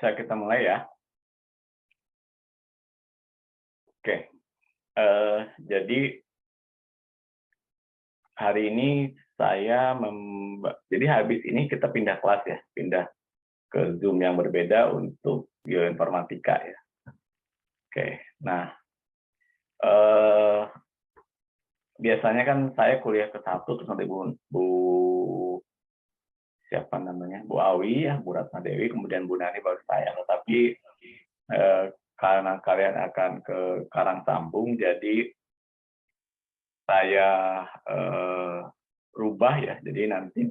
Bisa kita mulai ya. Oke, jadi hari ini saya jadi habis ini kita pindah kelas ya, pindah ke Zoom yang berbeda untuk bioinformatika ya. Oke, nah, biasanya kan saya kuliah ke satu terus nanti Bu siapa namanya, Bu Awi ya, Bu Ratna Dewi, kemudian Bu Nani baru saya. Tetapi, karena kalian akan ke Karangsambung, jadi saya rubah ya. Jadi nanti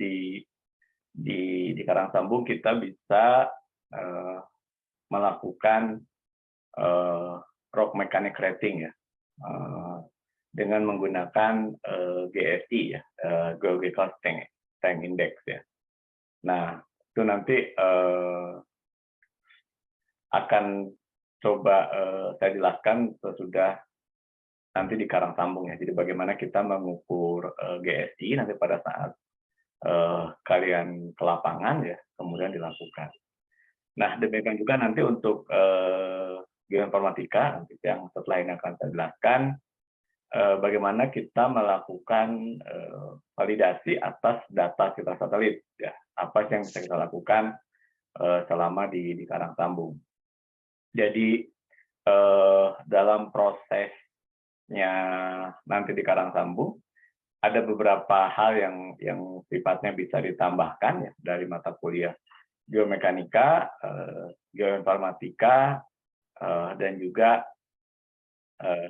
di Karangsambung kita bisa melakukan rock mechanic rating ya, dengan menggunakan GSI ya, Geological Strength Index ya. Nah, itu nanti akan coba saya jelaskan sesudah nanti di Karangsambung ya. Jadi bagaimana kita mengukur GSI nanti pada saat kalian ke lapangan ya, kemudian dilakukan. Nah, demikian juga nanti untuk bioinformatika nanti yang setelah ini akan saya jelaskan bagaimana kita melakukan validasi atas data citra satelit ya. Apa yang bisa kita lakukan selama di Karangsambung. Jadi dalam prosesnya nanti di Karangsambung ada beberapa hal yang sifatnya bisa ditambahkan ya dari mata kuliah geomekanika, geoinformatika, dan juga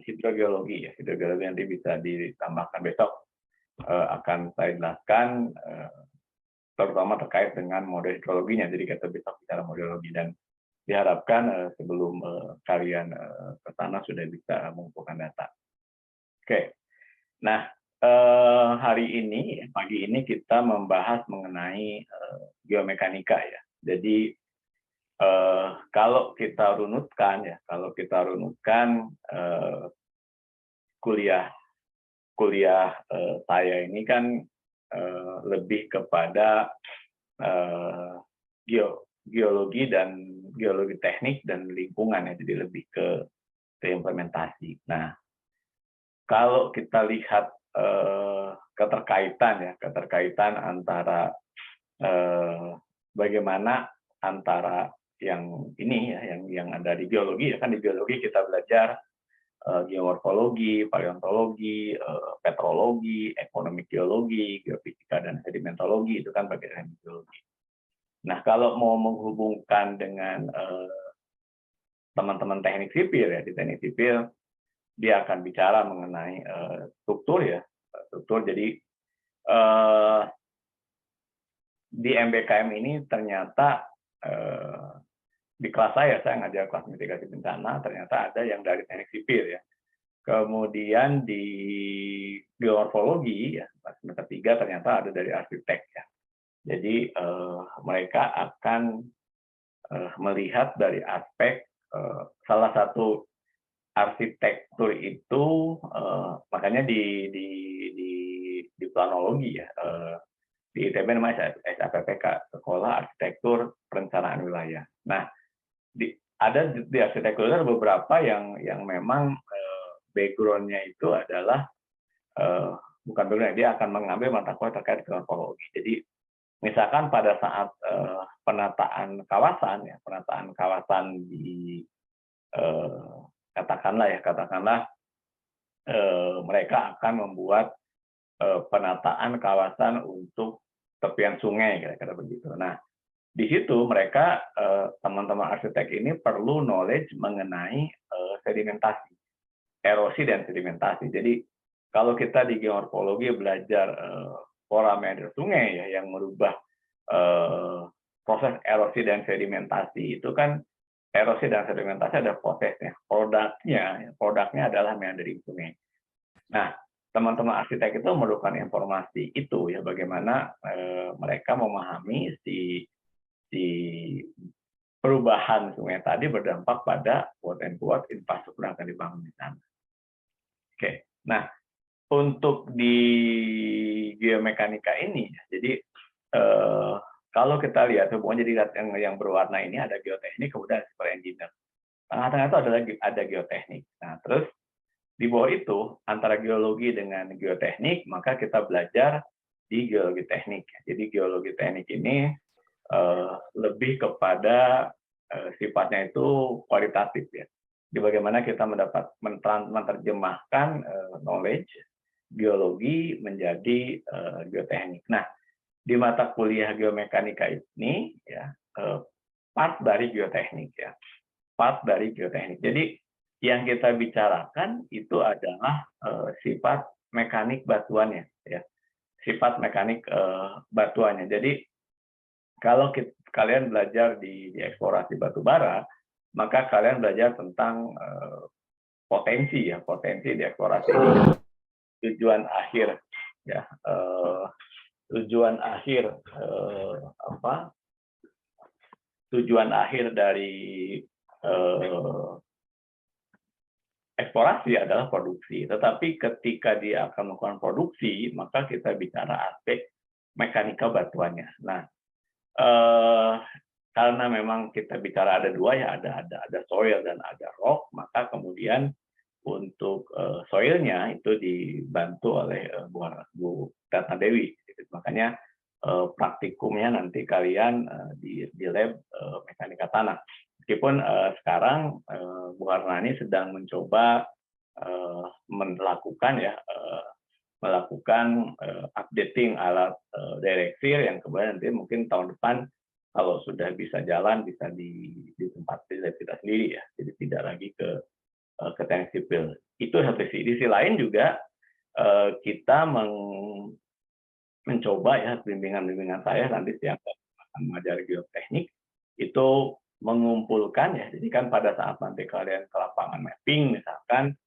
hidrogeologi ya. Hidrogeologi nanti bisa ditambahkan besok, akan saya jelaskan terutama terkait dengan model hidrologinya. Jadi kita besok bicara modelologi dan diharapkan sebelum kalian ke sana sudah bisa mengumpulkan data. Oke, nah hari ini pagi ini kita membahas mengenai geomekanika ya. Jadi kalau kita runutkan ya, kuliah saya ini kan lebih kepada geologi dan geologi teknik dan lingkungan ya, jadi lebih ke implementasi. Nah, kalau kita lihat keterkaitan antara bagaimana antara yang ini ya, yang ada di geologi ya, kan di geologi kita belajar geomorfologi, paleontologi, petrologi, ekonomi geologi, geofisika dan sedimentologi, itu kan bagian dari geologi. Nah, kalau mau menghubungkan dengan teman-teman teknik sipil ya, di teknik sipil dia akan bicara mengenai struktur ya, struktur. Jadi di MBKM ini ternyata di kelas saya ngajar kelas mitigasi bencana, ternyata ada yang dari teknik sipil ya. Kemudian di geomorfologi ya, semester 3 ternyata ada dari arsitek ya. Jadi mereka akan melihat dari aspek salah satu arsitektur itu, makanya di planologi ya, di ITB namanya SAPPK, Sekolah Arsitektur Perencanaan Wilayah. Nah, ada di arsitektur ada beberapa yang memang background-nya itu adalah bukan background, dia akan mengambil mata kuliah terkait dengan geomorfologi. Jadi misalkan pada saat penataan kawasan di katakanlah mereka akan membuat penataan kawasan untuk tepian sungai kira-kira begitu. Nah, di situ mereka teman-teman arsitek ini perlu knowledge mengenai sedimentasi, erosi dan sedimentasi. Jadi kalau kita di geomorfologi belajar pola meander sungai ya, yang merubah proses erosi dan sedimentasi, itu kan erosi dan sedimentasi ada prosesnya. Produknya adalah meandering sungai. Nah, teman-teman arsitek itu memerlukan informasi itu ya, bagaimana mereka memahami si perubahan sungai tadi berdampak pada quote and quote infrastruktur yang akan dibangun di sana. Oke, nah untuk di geomekanika ini, jadi kalau kita lihat hubungan jadi yang berwarna ini ada geoteknik, kemudian civil engineer. Tengah-tengah itu ada geoteknik. Nah, terus di bawah itu antara geologi dengan geoteknik, maka kita belajar di geologi teknik. Jadi geologi teknik ini lebih kepada sifatnya itu kualitatif ya. Di bagaimana kita menerjemahkan knowledge geologi menjadi geoteknik. Nah, di mata kuliah geomekanika ini ya part dari geoteknik ya, part dari geoteknik. Jadi yang kita bicarakan itu adalah sifat mekanik batuannya ya, sifat mekanik batuannya. Jadi kalau kalian belajar di eksplorasi batu bara, maka kalian belajar tentang potensi ya, potensi di eksplorasi ini. Tujuan akhir ya, tujuan akhir tujuan akhir dari eksplorasi adalah produksi. Tetapi ketika dia akan melakukan produksi, maka kita bicara aspek mekanika batuannya. Nah, karena memang kita bicara ada dua ya, ada soil dan ada rock, maka kemudian untuk soilnya itu dibantu oleh Bu Ratna Dewi. Makanya praktikumnya nanti kalian di lab mekanika tanah. Meskipun sekarang Bu Harnani sedang mencoba melakukan updating alat direksir yang kemudian nanti mungkin tahun depan kalau sudah bisa jalan bisa di tempat kita sendiri ya, jadi tidak lagi ke teknik sipil. Itu satu sisi. Di sisi lain juga kita mencoba ya, bimbingan saya nanti siapa akan mengajari geoteknik itu mengumpulkan ya. Jadi kan pada saat nanti kalian ke lapangan mapping misalkan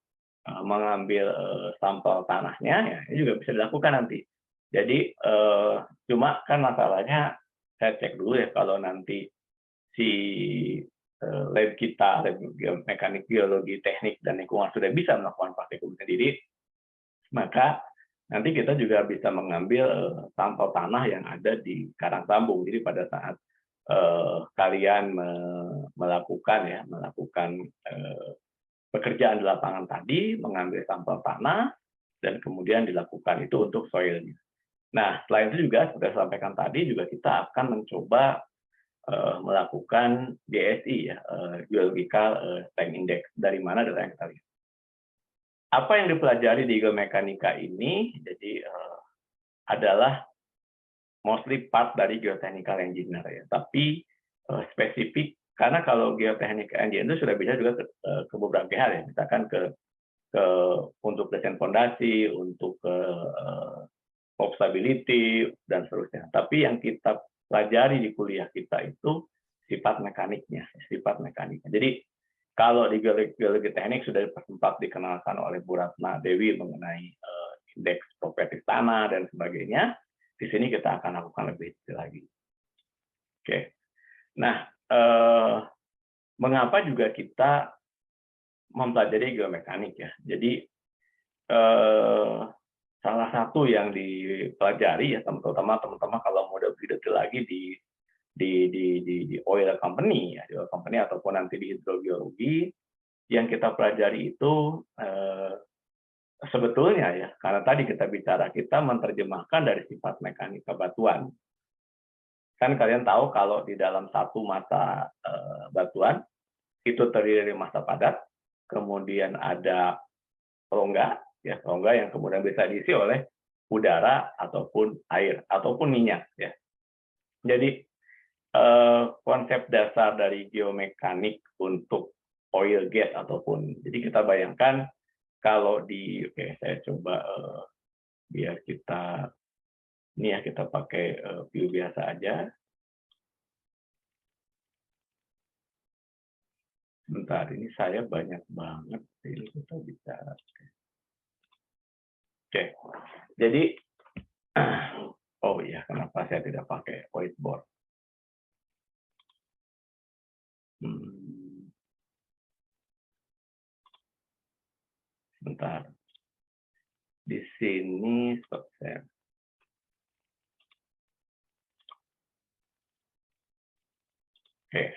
mengambil sampel tanahnya ya, ini juga bisa dilakukan nanti. Jadi cuma kan masalahnya saya cek dulu ya, kalau nanti si lab kita, lab mekanik geologi teknik dan lingkungan sudah bisa melakukan praktikum sendiri, maka nanti kita juga bisa mengambil sampel tanah yang ada di Karang Tambung. Jadi pada saat kalian melakukan pekerjaan di lapangan tadi, mengambil sampel tanah dan kemudian dilakukan itu untuk soilnya. Nah, selain itu juga seperti saya sampaikan tadi, juga kita akan mencoba melakukan GSI ya, Geological Strength Index. Dari mana data yang kita lihat? Apa yang dipelajari di geomekanika ini jadi adalah mostly part dari geotechnical engineer ya, tapi spesifik karena kalau geotechnical engineer itu sudah bisa juga ke beberapa hal ya, misalkan untuk desain fondasi, untuk pop stability dan seterusnya. Tapi yang kita pelajari di kuliah kita itu sifat mekaniknya. Jadi kalau di geologi teknik sudah sempat dikenalkan oleh Bu Ratna Dewi mengenai indeks properti tanah dan sebagainya, di sini kita akan lakukan lebih detail lagi. Oke. Nah, mengapa juga kita mempelajari geomekanik ya? Jadi salah satu yang dipelajari ya, terutama teman-teman kalau mau lebih detail lagi di oil company ya, di oil company ataupun nanti di hidrogeologi, yang kita pelajari itu sebetulnya ya, karena tadi kita bicara kita menerjemahkan dari sifat mekanika batuan. Kan kalian tahu kalau di dalam satu masa batuan itu terdiri dari massa padat, kemudian ada rongga ya, rongga yang kemudian bisa diisi oleh udara ataupun air ataupun minyak ya. Jadi konsep dasar dari geomekanik untuk oil gas ataupun, jadi kita bayangkan kalau saya coba biar kita ini ya, kita pakai view biasa aja. Sebentar, ini saya banyak banget ini kita bicara. Oke, jadi oh iya, kenapa saya tidak pakai whiteboard? Sebentar, di sini stop share. Oke.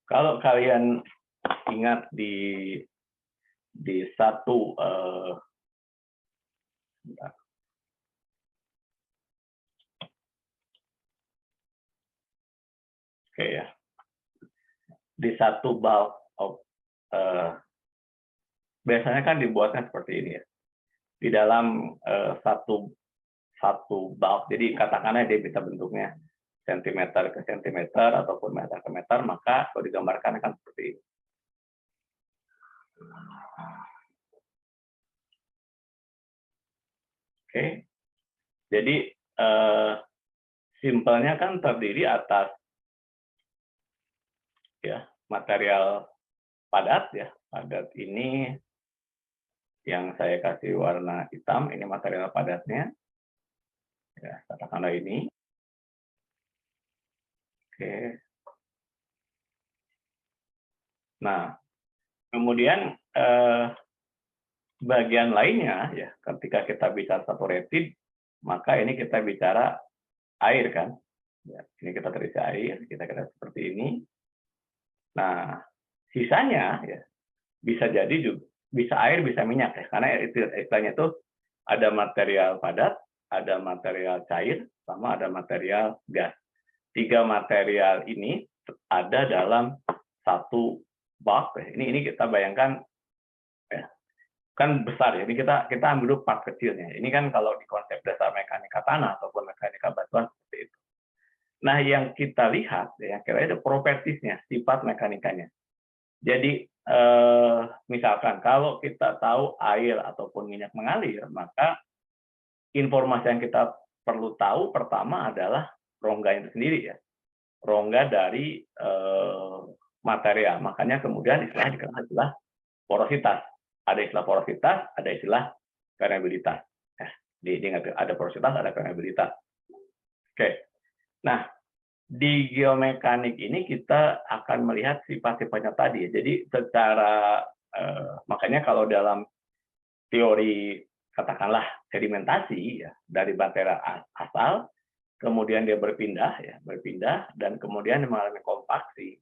Kalau kalian ingat di satu oke ya, di satu bulk of biasanya kan dibuatnya seperti ini ya, di dalam satu bulk. Jadi katakanlah dia bisa bentuknya sentimeter ke sentimeter ataupun meter ke meter, maka kalau digambarkan akan seperti ini. Oke, jadi simpelnya kan terdiri atas ya material padat ya, padat ini yang saya kasih warna hitam, ini material padatnya ya, katakanlah ini. Oke. Nah, kemudian bagian lainnya ya, ketika kita bicara saturated, maka ini kita bicara air kan. Ya, ini kita terisi air, kita kira seperti ini. Nah, sisanya ya bisa jadi juga bisa air, bisa minyak ya, karena istilahnya itu ada material padat, ada material cair, sama ada material gas. 3 material ini ada dalam satu bulk. Ini kita bayangkan ya, kan besar ya. Ini kita ambil dulu part kecilnya. Ini kan kalau di konsep dasar mekanika tanah ataupun mekanika batuan seperti itu. Nah, yang kita lihat ya kira-kira propertiesnya, sifat mekanikanya. Jadi misalkan kalau kita tahu air ataupun minyak mengalir, maka informasi yang kita perlu tahu pertama adalah rongga itu sendiri ya, rongga dari material. Makanya kemudian istilah dikenal istilah porositas. Ada istilah porositas, ada istilah permeabilitas. Diingat ada porositas, ada permeabilitas. Oke. Nah, di geomekanik ini kita akan melihat sifat-sifatnya tadi. Jadi secara makanya kalau dalam teori katakanlah sedimentasi ya, dari batera asal, kemudian dia berpindah dan kemudian mengalami kompaksi.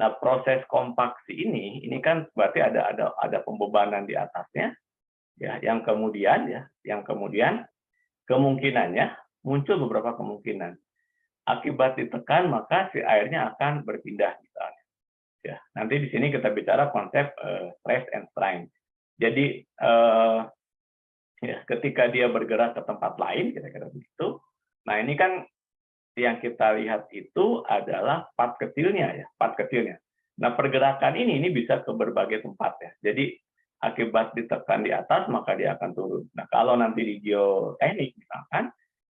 Nah, proses kompaksi ini kan berarti ada pembebanan di atasnya ya, yang kemudian kemungkinannya muncul beberapa kemungkinan. Akibat ditekan maka si airnya akan berpindah misalnya. Ya, nanti di sini kita bicara konsep stress and strain. Jadi ya, ketika dia bergerak ke tempat lain, kira-kira begitu. Nah, ini kan yang kita lihat itu adalah part kecilnya ya, part kecilnya. Nah, pergerakan ini bisa ke berbagai tempat ya. Jadi akibat ditekan di atas maka dia akan turun. Nah, kalau nanti di geoteknik misalkan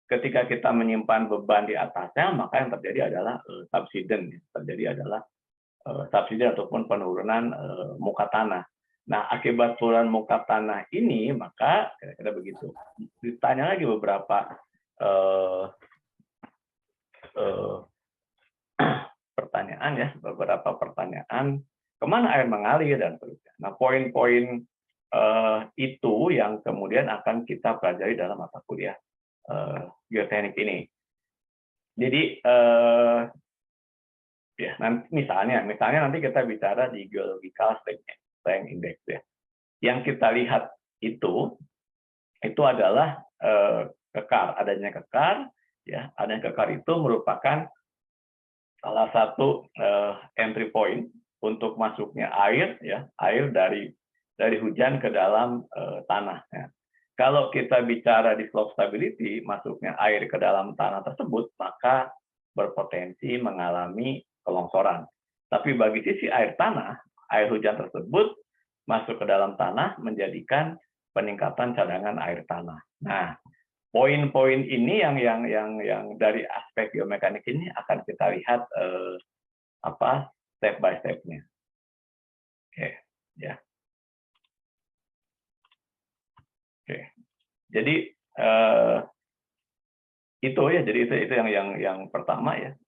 ketika kita menyimpan beban di atasnya, maka yang terjadi adalah subsiden. Terjadi adalah subsiden ataupun penurunan muka tanah. Nah, akibat penurunan muka tanah ini, maka kira-kira begitu. Ditanya lagi beberapa pertanyaan ya, beberapa pertanyaan, kemana air mengalir dan seterusnya. Nah, poin-poin itu yang kemudian akan kita pelajari dalam mata kuliah geoteknik ini. Jadi ya nanti misalnya nanti kita bicara di geological strength index ya. Yang kita lihat itu adalah kekar, adanya kekar ya, adanya kekar itu merupakan salah satu entry point untuk masuknya air ya, air dari hujan ke dalam tanah ya. Kalau kita bicara di slope stability, masuknya air ke dalam tanah tersebut, maka berpotensi mengalami kelongsoran. Tapi bagi sisi air tanah, air hujan tersebut masuk ke dalam tanah menjadikan peningkatan cadangan air tanah. Nah, poin-poin ini yang dari aspek geomekanik ini akan kita lihat step by step-nya. Oke, ya. Oke, jadi itu ya, jadi itu yang pertama ya.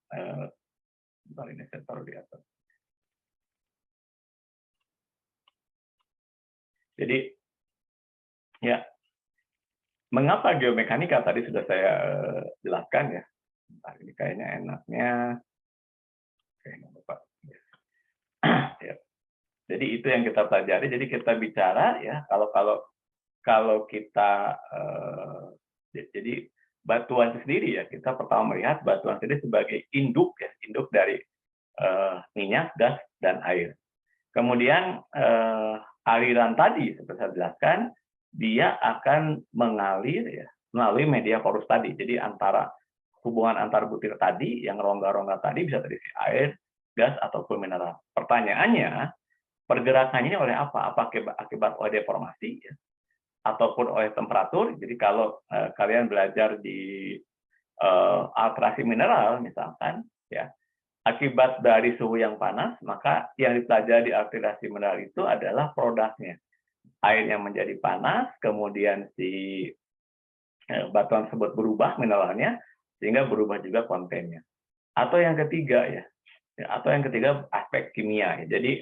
Ini saya taruh di atas. Jadi ya, mengapa geomekanika tadi sudah saya jelaskan ya. Ini kayaknya enaknya, kayaknya lupa. Ya. Jadi itu yang kita pelajari. Jadi kita bicara ya kalau kita jadi batuan itu sendiri ya, kita pertama melihat batuan sendiri sebagai induk ya, induk dari minyak, gas, dan air. Kemudian aliran tadi seperti saya jelaskan, dia akan mengalir ya melalui media porus tadi. Jadi hubungan antar butir tadi yang rongga-rongga tadi bisa terisi air, gas, ataupun mineral. Pertanyaannya, pergerakannya oleh apa? Apa akibat oleh deformasi ya? Ataupun oleh temperatur? Jadi kalau kalian belajar di alterasi mineral misalkan, ya akibat dari suhu yang panas, maka yang dipelajari di alterasi mineral itu adalah produknya. Air yang menjadi panas, kemudian si batuan tersebut berubah mineralnya, sehingga berubah juga kontennya. Atau yang ketiga ya, atau yang ketiga aspek kimia. Ya. Jadi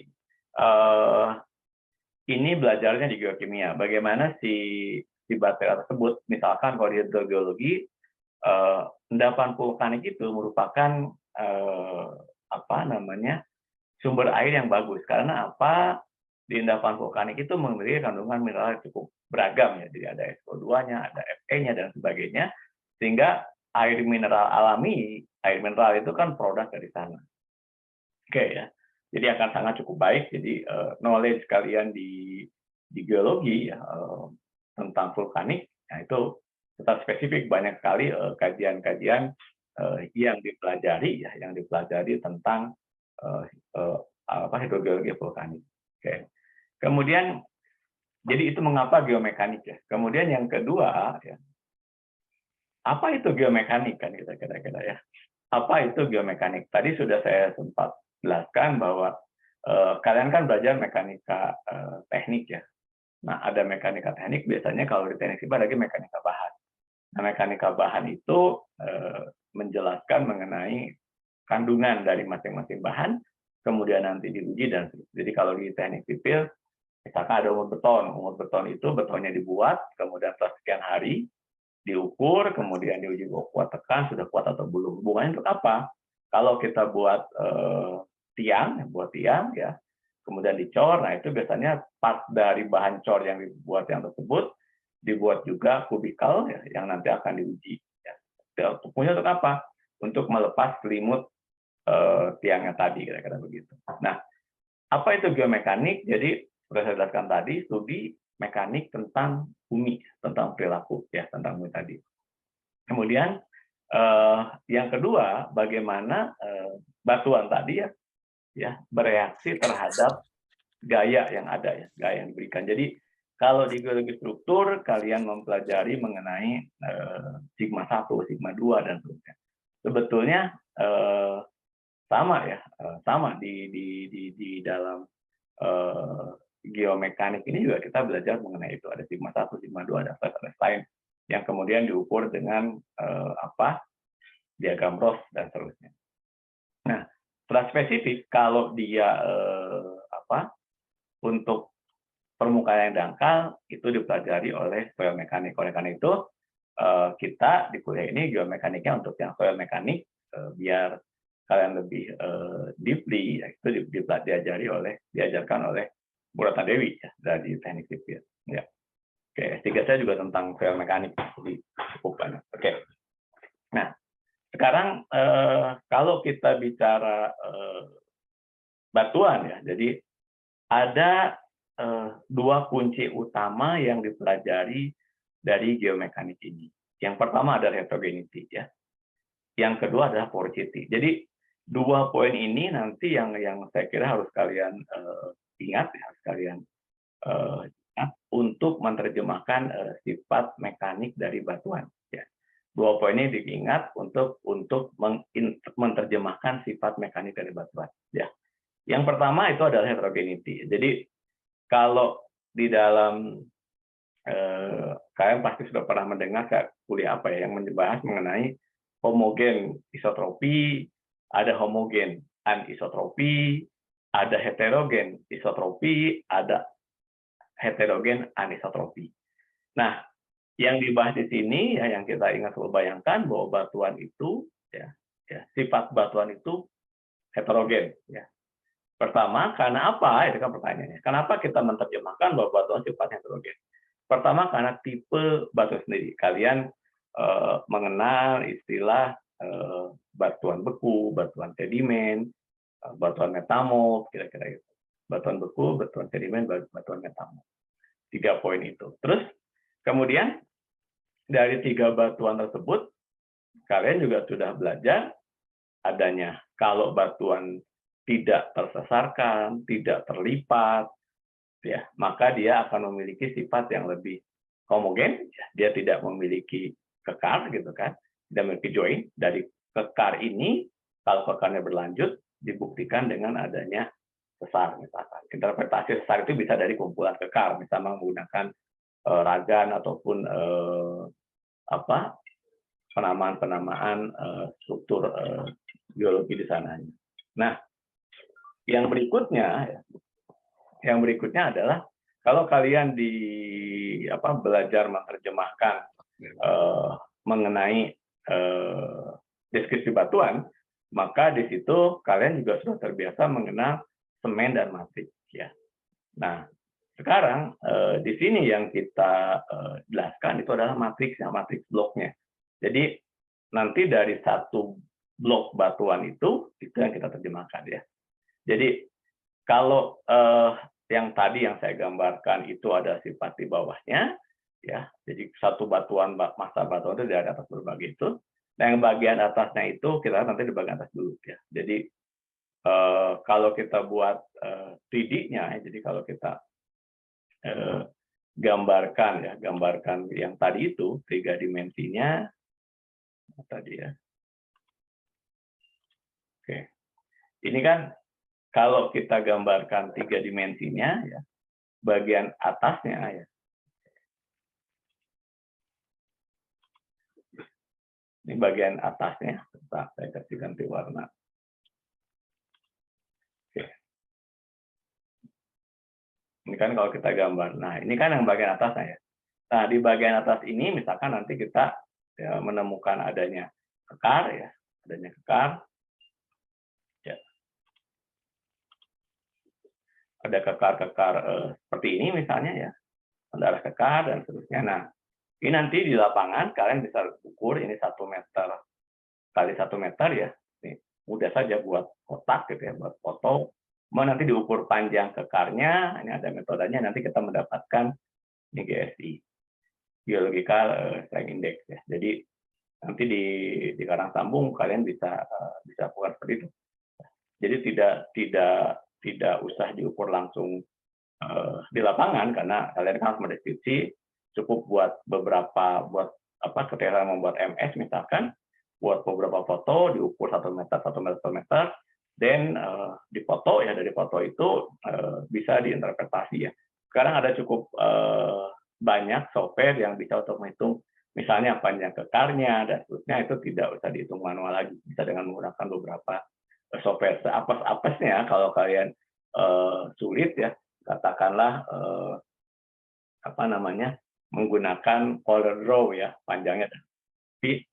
ini belajarnya di geokimia. Bagaimana si baterai tersebut, misalkan kalau di hidrogeologi, endapan vulkanik itu merupakan sumber air yang bagus. Karena apa? Di endapan vulkanik itu memiliki kandungan mineral yang cukup beragam ya. Jadi ada SO2-nya, ada Fe-nya dan sebagainya. Sehingga air mineral alami, air mineral itu kan produk dari sana. Oke ya. Jadi akan sangat cukup baik. Jadi knowledge kalian di geologi ya, tentang vulkanik, nah itu tetap spesifik, banyak sekali kajian-kajian yang dipelajari tentang hidrogeologi vulkanik. Oke. Kemudian jadi itu mengapa geomekanik ya. Kemudian yang kedua ya, apa itu geomekanik kan kita kira-kira ya. Apa itu geomekanik? Tadi sudah saya sempat jelaskan bahwa kalian kan belajar mekanika teknik ya. Nah, ada mekanika teknik, biasanya kalau di teknik sipil lagi mekanika bahan. Nah, mekanika bahan itu menjelaskan mengenai kandungan dari masing-masing bahan, kemudian nanti diuji dan jadi kalau di teknik sipil, misalkan ada umur beton itu betonnya dibuat, kemudian setelah sekian hari diukur, kemudian diuji kuat tekan, sudah kuat atau belum. Hubungannya untuk apa? Kalau kita buat tiang ya, kemudian dicor, nah itu biasanya part dari bahan cor yang dibuat yang tersebut dibuat juga kubikal ya, yang nanti akan diuji. Ya. Fungsinya untuk apa? Untuk melepas selimut tiangnya tadi, kira-kira begitu. Nah, apa itu geomekanik? Jadi sudah saya jelaskan tadi, studi mekanik tentang bumi, tentang perilaku ya, tentang bumi tadi. Kemudian yang kedua, bagaimana batuan tadi ya bereaksi terhadap gaya yang ada ya, gaya yang diberikan. Jadi kalau di geologi struktur kalian mempelajari mengenai sigma 1, sigma 2 dan seterusnya. Sebetulnya sama ya, sama di dalam geomekanik ini juga kita belajar mengenai itu. Ada sigma 1, sigma 2, ada flat lain yang kemudian diukur dengan diagram Ross dan seterusnya. Nah, setelah spesifik kalau dia untuk permukaan yang dangkal itu dipelajari oleh soil mekanik. Oleh karena itu kita di kuliah ini geomekaniknya untuk yang soil mekanik biar kalian lebih deeply ya, itu diajarkan oleh Bu Ratna Dewi ya, dari teknik sipil. Ya. Oke, S3 saya juga tentang soil mekanik, jadi cukup banyak. Oke. Nah, sekarang kalau kita bicara batuan ya, jadi ada dua kunci utama yang dipelajari dari geomekanik ini. Yang pertama adalah heterogeneity ya. Yang kedua adalah porosity. Jadi dua poin ini nanti yang saya kira harus kalian ingat, harus kalian ingat untuk menerjemahkan sifat mekanik dari batuan. Ya. Dua poin ini diingat untuk menerjemahkan sifat mekanik dari batuan. Ya. Yang pertama itu adalah heterogeneity. Jadi kalau di dalam kalian pasti sudah pernah mendengar kuliah apa ya yang membahas mengenai homogen isotropi, ada homogen anisotropi, ada heterogen isotropi, ada heterogen anisotropi. Nah, yang dibahas di sini ya yang kita ingat selalu bayangkan bahwa batuan itu ya sifat batuan itu heterogen. Ya. Pertama, karena apa? Itu kan pertanyaannya. Kenapa kita menerjemahkan bahwa batuan sifatnya heterogen? Pertama, karena tipe batu sendiri. Kalian mengenal istilah batuan beku, batuan sedimen, batuan metamorf, kira-kira itu. Batuan beku, batuan sedimen, batuan metamorf. 3 poin itu. Terus, kemudian dari 3 batuan tersebut, kalian juga sudah belajar adanya kalau batuan tidak tersesarkan, tidak terlipat, ya, maka dia akan memiliki sifat yang lebih homogen. Dia tidak memiliki kekar, gitu kan? Tidak memiliki join. Dari kekar ini, kalau kekarnya berlanjut, dibuktikan dengan adanya sesar, misalkan. Interpretasi sesar itu bisa dari kumpulan kekar, misalnya menggunakan ragan ataupun penamaan-penamaan struktur geologi di sananya. Nah, yang berikutnya adalah kalau kalian belajar menerjemahkan mengenai deskripsi batuan, maka di situ kalian juga sudah terbiasa mengenal semen dan matriks. Ya. Nah, sekarang di sini yang kita jelaskan itu adalah matriksnya, matriks bloknya. Jadi nanti dari satu blok batuan itu yang kita terjemahkan, ya. Jadi kalau yang tadi yang saya gambarkan itu ada sifat di bawahnya, ya. Jadi satu batuan, massa batuan itu dari atas berbagai itu. Nah, yang bagian atasnya itu kita nanti di bagian atas dulu, ya. Jadi kalau kita buat 3D-nya, jadi kalau kita gambarkan yang tadi itu 3 dimensinya tadi, ya. Oke, ini kan kalau kita gambarkan 3 dimensinya, ya, bagian atasnya, ya. Ini bagian atasnya. Bentar, saya kasih ganti warna. Oke. Ini kan kalau kita gambar. Nah, ini kan yang bagian atasnya, ya. Nah, di bagian atas ini, misalkan nanti kita menemukan adanya kekar, ya, adanya kekar. Ya. Ada kekar-kekar seperti ini misalnya, ya. Ada kekar dan seterusnya. Nah, ini nanti di lapangan kalian bisa ukur ini 1 meter kali 1 meter, ya. Ini mudah saja buat kotak gitu, ya, buat foto. Mau nanti diukur panjang kekarnya, ini ada metodenya, nanti kita mendapatkan ini GSI, Geological Strength Index, ya. Jadi nanti di karang sambung kalian bisa buat seperti itu. Jadi tidak usah diukur langsung di lapangan, karena kalian kan harus mendeskripsi, cukup buat beberapa, ketika membuat MS misalkan, buat beberapa foto, diukur 1 meter, 1 meter, 1 meter, dan dipoto, ya, dari foto itu bisa diinterpretasi, ya. Sekarang ada cukup banyak software yang bisa untuk menghitung, misalnya panjang kekarnya, dan seterusnya, itu tidak usah dihitung manual lagi, bisa dengan menggunakan beberapa software. Seapes-apesnya, kalau kalian sulit, ya, katakanlah menggunakan color draw, ya, panjangnya, tapi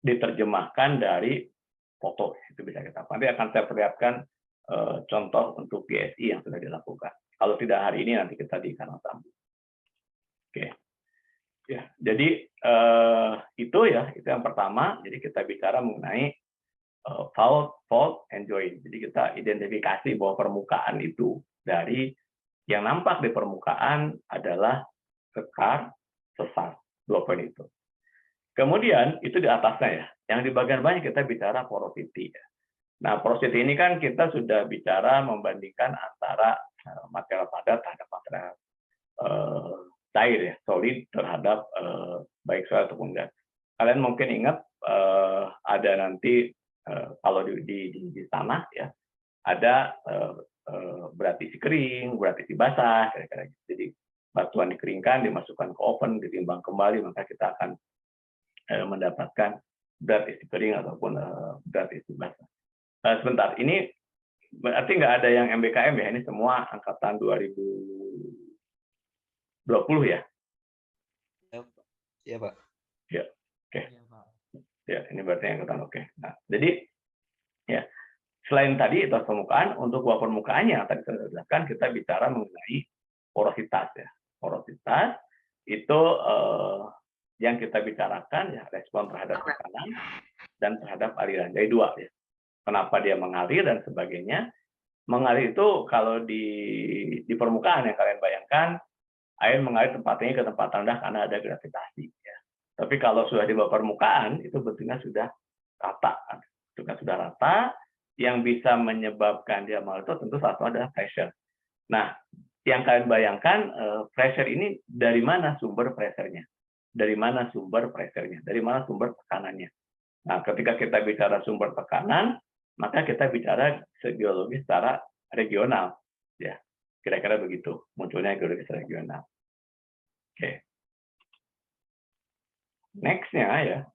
diterjemahkan dari foto, itu bisa kita. Nanti akan saya perlihatkan contoh untuk GSI yang sudah dilakukan. Kalau tidak hari ini, nanti kita di kanal sambung. Oke, ya. Jadi itu yang pertama. Jadi kita bicara mengenai fault, and join. Jadi kita identifikasi bahwa permukaan itu dari yang nampak di permukaan adalah kekar, sesar, 2 poin itu. Kemudian itu di atasnya, ya. Yang di bagian bawah kita bicara porosity, ya. Nah, porosity ini kan kita sudah bicara membandingkan antara material padat terhadap material cair, ya, solid terhadap baik soil ataupun gas. Kalian mungkin ingat ada nanti kalau di tanah, ya, ada berat isi kering, berat isi basah, kira-kira gitu. Jadi batuan dikeringkan, dimasukkan ke oven, ditimbang kembali, maka kita akan mendapatkan berat isi kering ataupun berat isi basah. Sebentar, ini berarti nggak ada yang MBKM, ya, ini semua angkatan 2020, ya? Iya, Pak. Ya, oke. Iya, Pak. Ya, ini berarti yang ikutan oke. Nah, jadi ya selain tadi itu permukaan, untuk gua permukaannya tadi saya jelaskan kita bicara mengenai porositas ya. Porositas itu yang kita bicarakan ya respon terhadap tekanan dan terhadap aliran. Jadi dua ya. Kenapa dia mengalir dan sebagainya. Mengalir itu kalau di permukaan yang kalian bayangkan, air mengalir tempatnya ke tempat rendah karena ada gravitasi. Ya. Tapi kalau sudah di bawah permukaan, itu bentuknya sudah rata. Bentuknya sudah rata, yang bisa menyebabkan dia mengalir itu tentu satu adalah pressure. Nah, yang kalian bayangkan, pressure ini dari mana sumber pressure-nya? Dari mana sumber pressure-nya? Dari mana sumber tekanannya? Nah, ketika kita bicara sumber tekanan, maka kita bicara geologi secara regional, ya kira-kira begitu munculnya geologi regional. Oke, nextnya ya,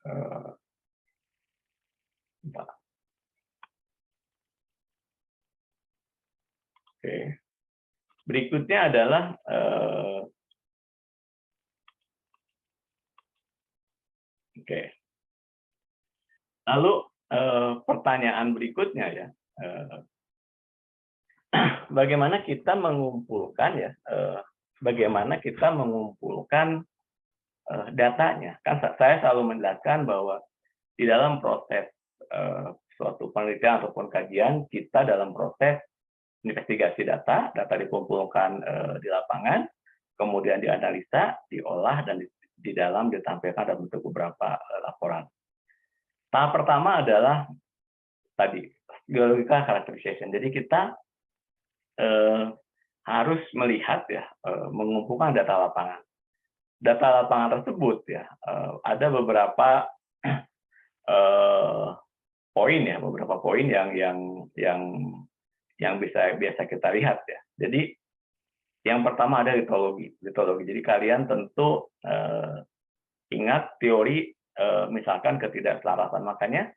oke, berikutnya adalah oke, lalu pertanyaan berikutnya ya. Bagaimana kita mengumpulkan ya, datanya? Kan saya selalu menjelaskan bahwa di dalam proses suatu penelitian ataupun kajian, kita dalam proses investigasi data dikumpulkan di lapangan, kemudian dianalisa, diolah, dan di dalam ditampilkan dalam bentuk beberapa laporan. Tahap pertama adalah tadi geological characterization. Jadi kita harus melihat ya, mengumpulkan data lapangan. Data lapangan tersebut ya, ada beberapa poin ya, beberapa poin yang biasa kita lihat ya. Jadi yang pertama ada litologi. Jadi kalian tentu ingat teori misalkan ketidakselarasan. Makanya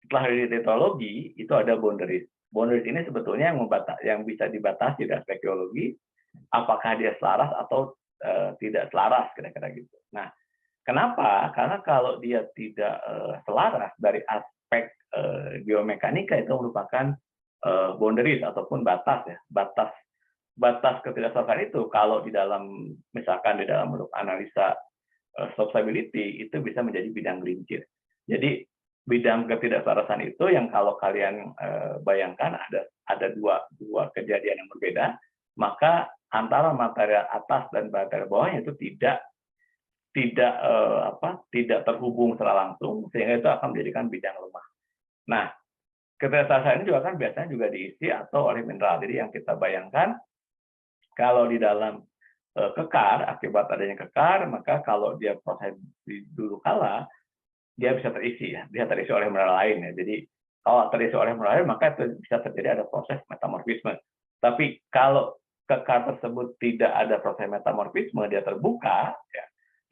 setelah dari litologi itu ada boundaries. Boundaries ini sebetulnya yang bisa dibatasi dari aspek geologi, apakah dia selaras atau tidak selaras, kira-kira gitu. Nah, kenapa? Karena kalau dia tidak selaras dari aspek geomekanika, itu merupakan boundaries ataupun batas ya. Batas ketidakselaran itu kalau di dalam misalkan di dalam analisa slope stability itu bisa menjadi bidang gelincir. Jadi bidang ketidakselarasan itu yang kalau kalian bayangkan ada dua kejadian yang berbeda, maka antara material atas dan material bawahnya itu tidak terhubung secara langsung, sehingga itu akan menjadikan bidang lemah. Nah, ketidakselarasan ini juga kan biasanya juga diisi atau oleh mineral. Jadi yang kita bayangkan kalau di dalam kekar, akibat adanya kekar, maka kalau dia proses di dulu kala, dia bisa terisi ya, bisa terisi oleh mineral lain ya. Jadi kalau terisi oleh mineral lain, maka itu bisa terjadi ada proses metamorfisme. Tapi kalau kekar tersebut tidak ada proses metamorfisme, dia terbuka, ya,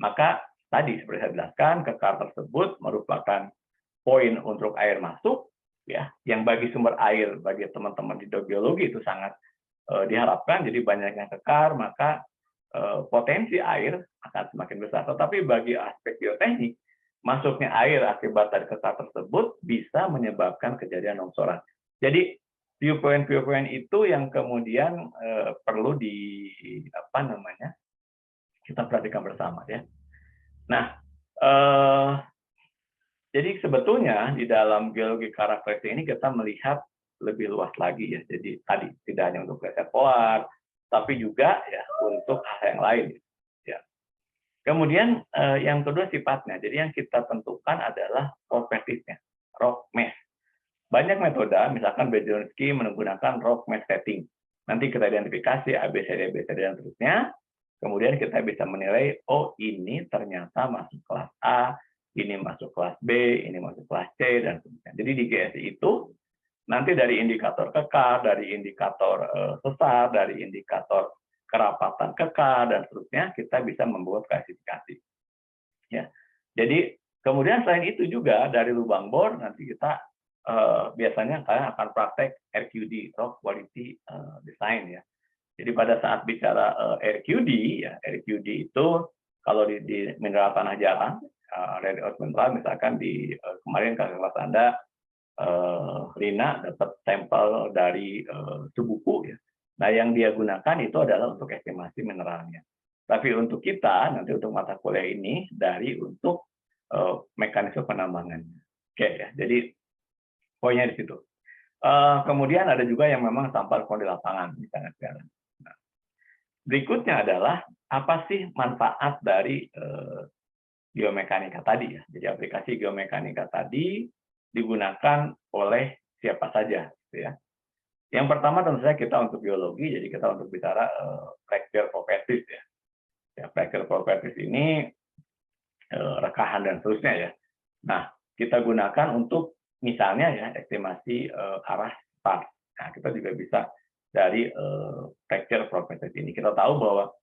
maka tadi seperti saya jelaskan, kekar tersebut merupakan poin untuk air masuk, ya, yang bagi sumber air, bagi teman-teman hidrogeologi itu sangat diharapkan. Jadi banyaknya kekar, maka potensi air akan semakin besar. Tetapi bagi aspek geoteknik, masuknya air akibat dari kekar tersebut bisa menyebabkan kejadian longsoran. Jadi viewpoint itu yang kemudian perlu kita perhatikan bersama ya. Nah, jadi sebetulnya di dalam geologi karakteristik ini kita melihat lebih luas lagi ya. Jadi tadi tidak hanya untuk reservoir, tapi juga ya untuk hal yang lain. Ya. Kemudian yang kedua sifatnya. Jadi yang kita tentukan adalah perspektifnya, rock mesh. Banyak metode, misalkan Bejonski menggunakan rock mesh setting. Nanti kita identifikasi ABCD, dan seterusnya. Kemudian kita bisa menilai, oh ini ternyata masuk kelas A, ini masuk kelas B, ini masuk kelas C, dan seterusnya. Jadi di GSI itu nanti dari indikator kekar, dari indikator sesar, dari indikator kerapatan kekar, dan seterusnya, kita bisa membuat klasifikasi. Ya. Jadi kemudian selain itu juga dari lubang bor nanti kita biasanya kalian akan praktek RQD, Rock Quality Design ya. Jadi pada saat bicara RQD, ya RQD itu Kalau di mineral tanah jarang, rare earth mineral, misalkan di kemarin kelas Anda, Rina dapat sampel dari Tubuku ya. Nah, yang dia gunakan itu adalah untuk estimasi mineralnya. Tapi untuk kita nanti untuk mata kuliah ini dari untuk mekanisme penambangannya. Oke ya. Jadi poinnya di situ. Kemudian ada juga yang memang sampel di lapangan misalnya sekarang. Nah, berikutnya adalah apa sih manfaat dari geomekanika tadi ya. Jadi aplikasi geomekanika tadi digunakan oleh siapa saja, gitu ya. Yang pertama tentu saja kita untuk geologi, jadi kita untuk bicara fracture properties ya. Ya, fracture properties ini rekahan dan seterusnya ya. Nah, kita gunakan untuk misalnya ya estimasi arah start. Nah, kita juga bisa dari fracture properties ini. Kita tahu bahwa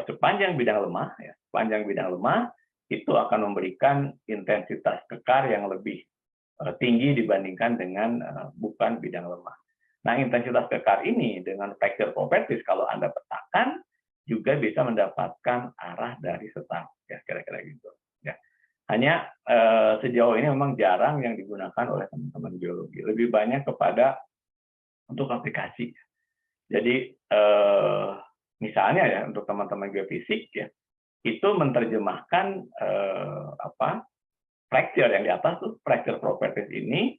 sepanjang bidang lemah ya, sepanjang bidang lemah itu akan memberikan intensitas kekar yang lebih tinggi dibandingkan dengan bukan bidang lemah. Nah, intensitas kekar ini dengan fracture properties kalau Anda petakan juga bisa mendapatkan arah dari start ya, kira-kira gitu ya. Hanya sejauh ini memang jarang yang digunakan oleh teman-teman geologi. Lebih banyak kepada untuk aplikasi. Jadi misalnya ya untuk teman-teman geofisik ya, itu menerjemahkan fracture yang di atas tuh, fracture properties ini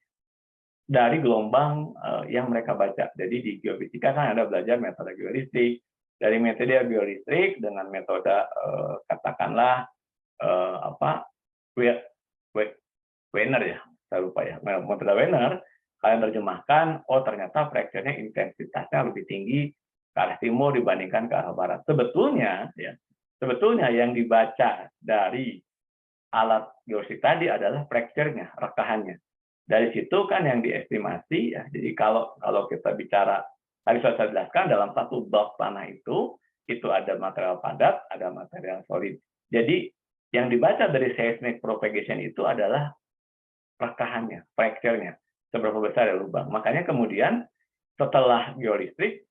dari gelombang yang mereka baca. Jadi di geofisika kan Anda belajar metode geolistrik. Dari metode geolistrik dengan metode katakanlah Wiener ya, saya lupa ya. Metode Wiener, kalian terjemahkan, oh ternyata fracture-nya intensitasnya lebih tinggi ke arah timur dibandingkan ke arah barat. Sebetulnya yang dibaca dari alat geofisik tadi adalah fracture-nya, rekahannya. Dari situ kan yang diestimasi ya. Jadi kalau kita bicara, tadi saya jelaskan dalam satu blok tanah itu ada material padat, ada material solid. Jadi yang dibaca dari seismic propagation itu adalah rekahannya, fracture-nya, seberapa besar ya lubang. Makanya kemudian setelah geolistrik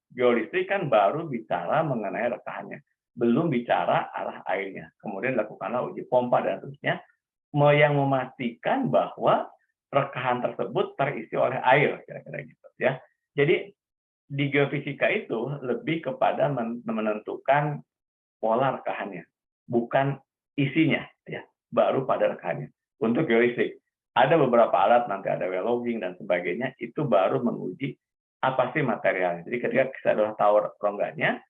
kan baru bicara mengenai rekahannya, belum bicara arah airnya. Kemudian lakukanlah uji pompa dan seterusnya, yang memastikan bahwa rekahan tersebut terisi oleh air, kira-kira gitu ya. Jadi di geofisika itu lebih kepada menentukan pola rekahannya, bukan isinya ya, baru pada rekahannya. Untuk geolistrik ada beberapa alat, nanti ada well logging dan sebagainya, itu baru menguji apa sih materialnya. Jadi ketika kita sudah tahu rongganya,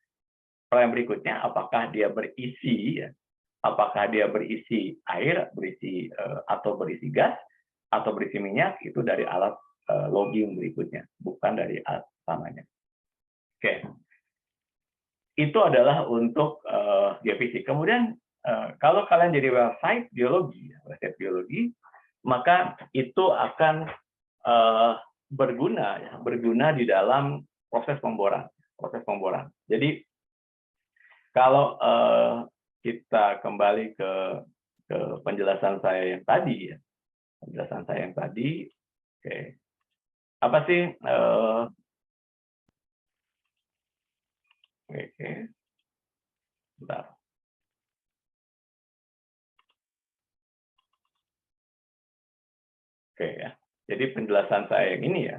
pertanyaan berikutnya apakah dia berisi ya, apakah dia berisi air, atau berisi gas, atau berisi minyak, itu dari alat logging berikutnya, bukan dari alat utamanya. Oke, itu adalah untuk geofisik. Kemudian kalau kalian jadi website geologi, maka itu akan berguna di dalam proses pemboran. Jadi kalau kita kembali ke penjelasan saya yang tadi ya. Oke. Apa sih oke. Bentar. Oke ya. Jadi penjelasan saya yang ini ya.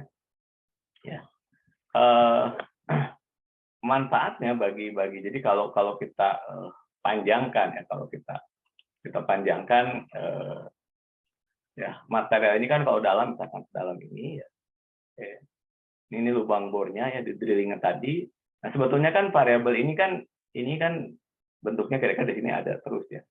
Manfaatnya bagi jadi kalau kita panjangkan ya, kalau kita panjangkan ya, material ini kan kalau dalam, misalkan dalam ini ya, ini lubang bornya ya di drillingnya tadi. Nah sebetulnya kan variabel ini kan bentuknya kira-kira di sini ada terus ya,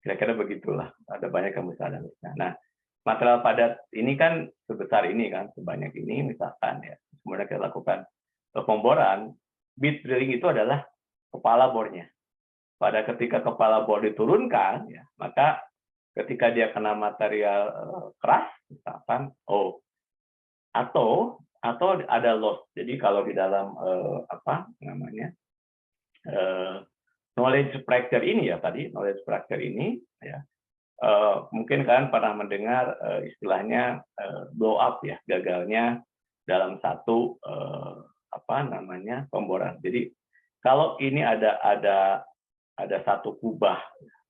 kira-kira begitulah, ada banyak yang besar dan besar. Nah material padat ini kan sebesar ini kan, sebanyak ini misalkan ya, kemudian kita lakukan pemboran. Bit drilling itu adalah kepala bornya. Pada ketika kepala bor diturunkan ya, maka ketika dia kena material keras misalkan atau ada loss. Jadi kalau di dalam knowledge fracture ini ya tadi, knowledge fracture ini ya, mungkin kalian pernah mendengar istilahnya blow up ya, gagalnya dalam satu pemboran. Jadi kalau ini ada ada satu kubah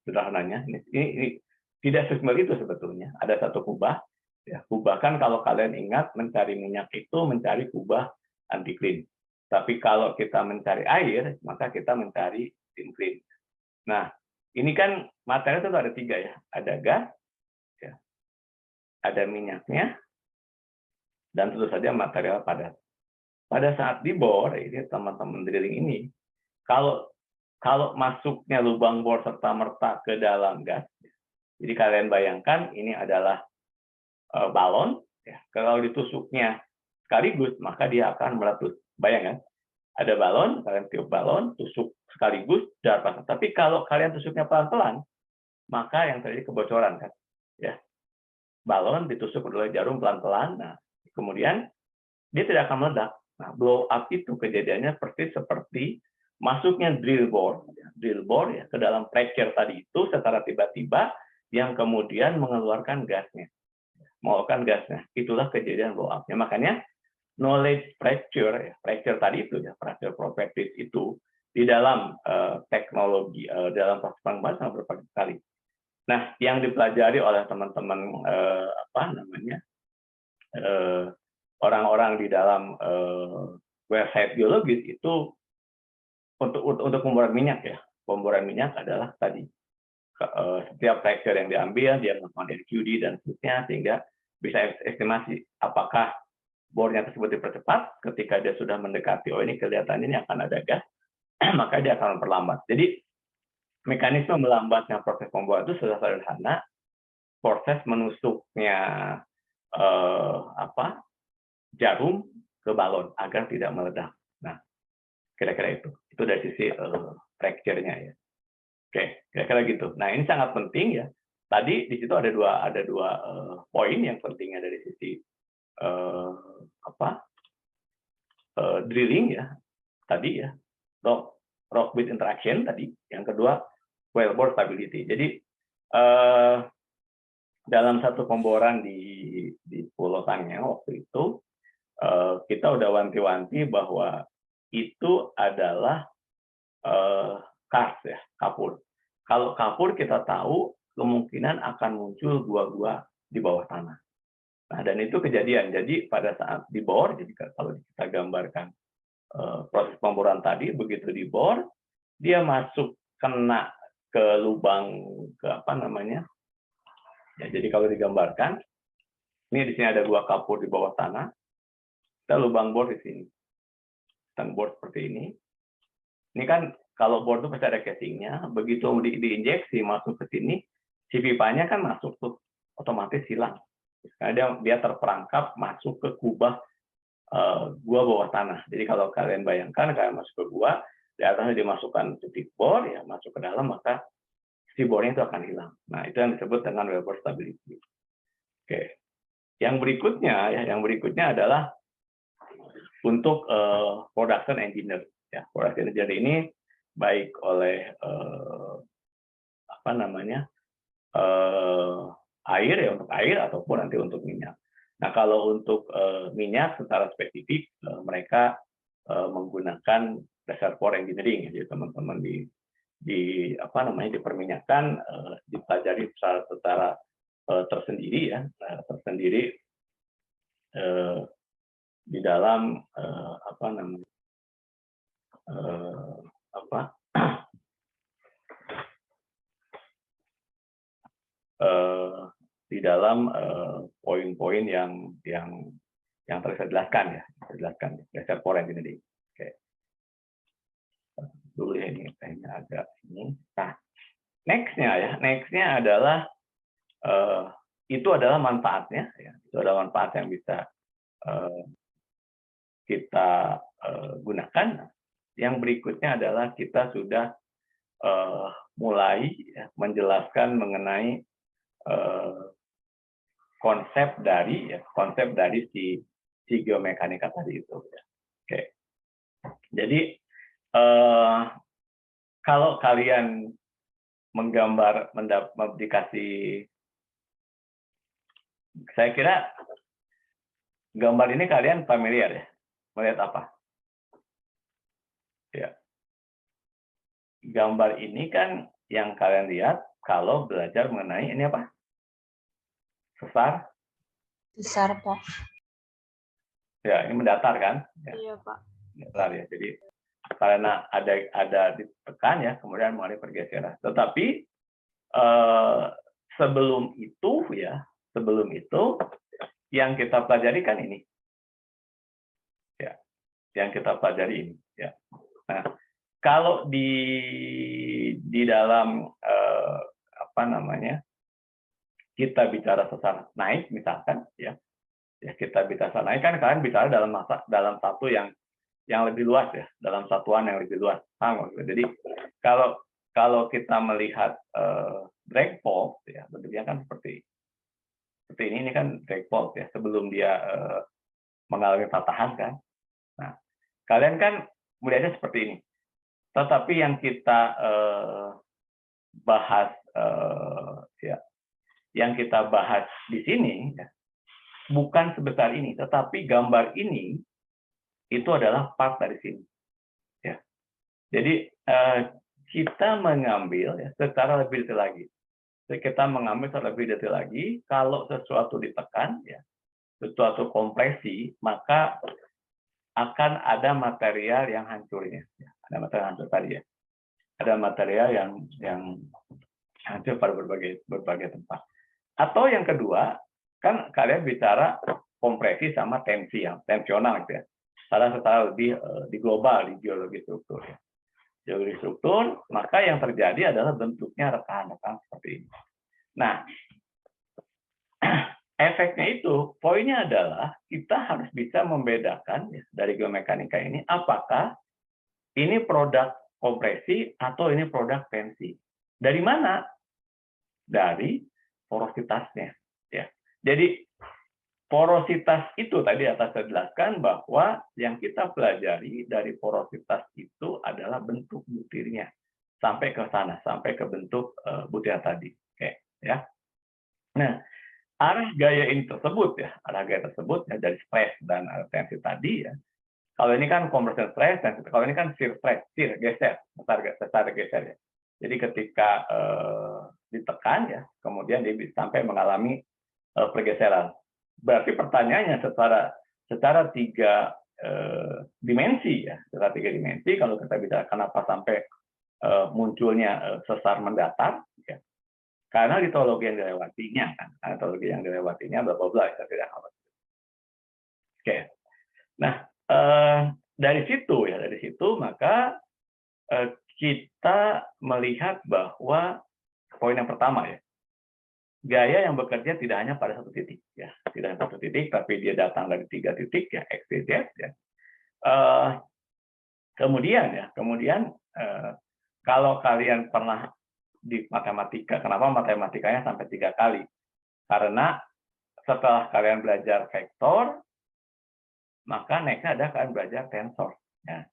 sederhananya. Ini tidak sesimpel itu sebetulnya. Ada satu kubah. Ya, kubah kan kalau kalian ingat mencari minyak itu mencari kubah anti-clean. Tapi kalau kita mencari air, maka kita mencari clean. Nah, ini kan materi itu ada 3 ya. Ada gas, ya, ada minyaknya, dan tentu saja material padat. Pada saat dibor, ini teman-teman drilling ini, kalau masuknya lubang bor serta-merta ke dalam gas, jadi kalian bayangkan ini adalah balon, ya. Kalau ditusuknya sekaligus, maka dia akan meletus. Bayangkan, ada balon, kalian tiup balon, tusuk sekaligus, dar pasang. Tapi kalau kalian tusuknya pelan-pelan, maka yang terjadi kebocoran kan, ya. Balon ditusuk oleh jarum pelan-pelan, nah kemudian dia tidak akan meledak. Nah, blow up itu kejadiannya persis seperti masuknya drill bor ya, ke dalam fracture tadi itu secara tiba-tiba yang kemudian mengeluarkan gasnya. Itulah kejadian blow up-nya. Makanya knowledge fracture, ya, fracture tadi itu ya, fracture properties itu di dalam teknologi, dalam proses pengembangan sangat berbagai sekali. Nah, yang dipelajari oleh teman-teman orang-orang di dalam website biologis itu untuk pemboran minyak ya. Pemboran minyak adalah tadi setiap fracture yang diambil dia melakukan NQD dan seterusnya sehingga bisa estimasi apakah bornya tersebut dipercepat ketika dia sudah mendekati ini kelihatan ini akan ada gas maka dia akan memperlambat. Jadi mekanisme melambatnya proses pemboran itu sudah sederhana. Proses menusuknya jarum ke balon agar tidak meledak. Nah, kira-kira itu dari sisi fracture-nya ya. Oke, kira-kira gitu. Nah, ini sangat penting ya. Tadi di situ ada dua poin yang pentingnya dari sisi drilling ya. Tadi ya, rock with interaction tadi. Yang kedua, wellbore stability. Jadi dalam satu pemboran di Pulau Tangnya waktu itu kita udah wanti-wanti bahwa itu adalah kars ya, kapur. Kalau kapur kita tahu kemungkinan akan muncul gua-gua di bawah tanah. Nah, dan itu kejadian. Jadi pada saat dibor, jadi kalau kita gambarkan proses pemboran tadi, begitu dibor, dia masuk kena ke lubang ya, jadi kalau digambarkan, ini di sini ada gua kapur di bawah tanah, kita lubang bor di sini, dan bor seperti ini. Ini kan kalau bor itu pasti ada casingnya, begitu diinjeksi masuk ke sini, si pipanya kan masuk tuh, otomatis hilang. Karena dia terperangkap masuk ke kubah gua bawah tanah. Jadi kalau kalian bayangkan, kalian masuk ke gua, di atasnya dimasukkan titik bor, ya masuk ke dalam, maka si bornya itu akan hilang. Nah, itu yang disebut dengan wellbore stability. Oke. Yang berikutnya adalah untuk production engineer. Ya, production engineer ini baik oleh air ya, untuk air ataupun nanti untuk minyak. Nah, kalau untuk minyak secara spesifik mereka menggunakan reservoir engineering. Jadi teman-teman di perminyakan dipelajari secara tersendiri ya, di dalam di dalam poin-poin yang telah saya jelaskan reservoir engineering. Oke. Dulu ya, ini kayaknya agak ini. Nah, nextnya adalah itu adalah manfaatnya ya. Itu adalah manfaat yang bisa kita gunakan. Yang berikutnya adalah kita sudah mulai ya, menjelaskan mengenai konsep dari si geomekanika tadi itu. Ya. Oke. Jadi kalau kalian dikasih, saya kira gambar ini kalian familiar ya, melihat apa? Ya, gambar ini kan yang kalian lihat kalau belajar mengenai ini apa? Sesar? Besar, Pak. Ya, ini mendatar kan? Ya, Iya, Pak. mendatar ya. Jadi karena ada ditekan ya, kemudian mengalami pergeseran. Tetapi sebelum itu yang kita pelajari kan ini. Ya, yang kita pelajari ini ya. Nah, kalau di dalam apa namanya? Kita bicara sesar naik misalkan ya kita bicara naik kan kalian bicara dalam satu yang lebih luas ya, dalam satuan yang lebih luas. Jadi kalau kita melihat drag fault ya, bentuknya kan seperti ini kan drag fault ya, sebelum dia mengalami patahan kan. Nah, kalian kan melihatnya seperti ini. Tetapi yang kita bahas ya, yang kita bahas di sini ya, bukan sebesar ini, tetapi gambar ini itu adalah part dari sini. Ya. Jadi kita mengambil ya, secara lebih detail lagi. Jadi kita mengambil secara lebih detail lagi, kalau sesuatu ditekan, ya, sesuatu kompresi, maka akan ada material yang hancurnya. Ya. Ada material hancur tadi ya. Ada material yang hancur pada berbagai tempat. Atau yang kedua, kan kalian bicara kompresi sama tensi yang tensional gitu ya. Secara lebih di global, di geologi struktur ya. Geologi struktur, maka yang terjadi adalah bentuknya rekahan-rekahan seperti ini. Nah, efeknya itu, poinnya adalah kita harus bisa membedakan ya, dari geomekanika ini, apakah ini produk kompresi atau ini produk tensi. Dari mana? Dari porositasnya. Ya. Jadi porositas itu tadi atas saya jelaskan bahwa yang kita pelajari dari porositas itu adalah bentuk butirnya sampai ke sana, sampai ke bentuk butir tadi. Oke, ya. Nah, arah gaya ini tersebut ya, arah gaya tersebut ya, dari stress dan tensi tadi ya. Kalau ini kan compression stress, dan kalau ini kan shear stress, shear geser, besar geser ya. Jadi ketika ditekan ya, kemudian dia sampai mengalami pergeseran. Berarti pertanyaannya secara tiga dimensi ya, secara tiga dimensi kalau kita bicara kenapa sampai munculnya sesar mendatar, ya. Karena litologi yang dilewatinya kan, litologi yang dilewatinya bla bla bla, kita tidak khawatir. Oke, nah dari situ maka kita melihat bahwa poin yang pertama ya, gaya yang bekerja tidak hanya pada satu titik ya, tidak hanya satu titik, tapi dia datang dari 3 titik ya, X, Y, Z ya. Kemudian kalau kalian pernah di matematika, kenapa matematikanya sampai 3 kali? Karena setelah kalian belajar vektor, maka next-nya ada kalian belajar tensor ya.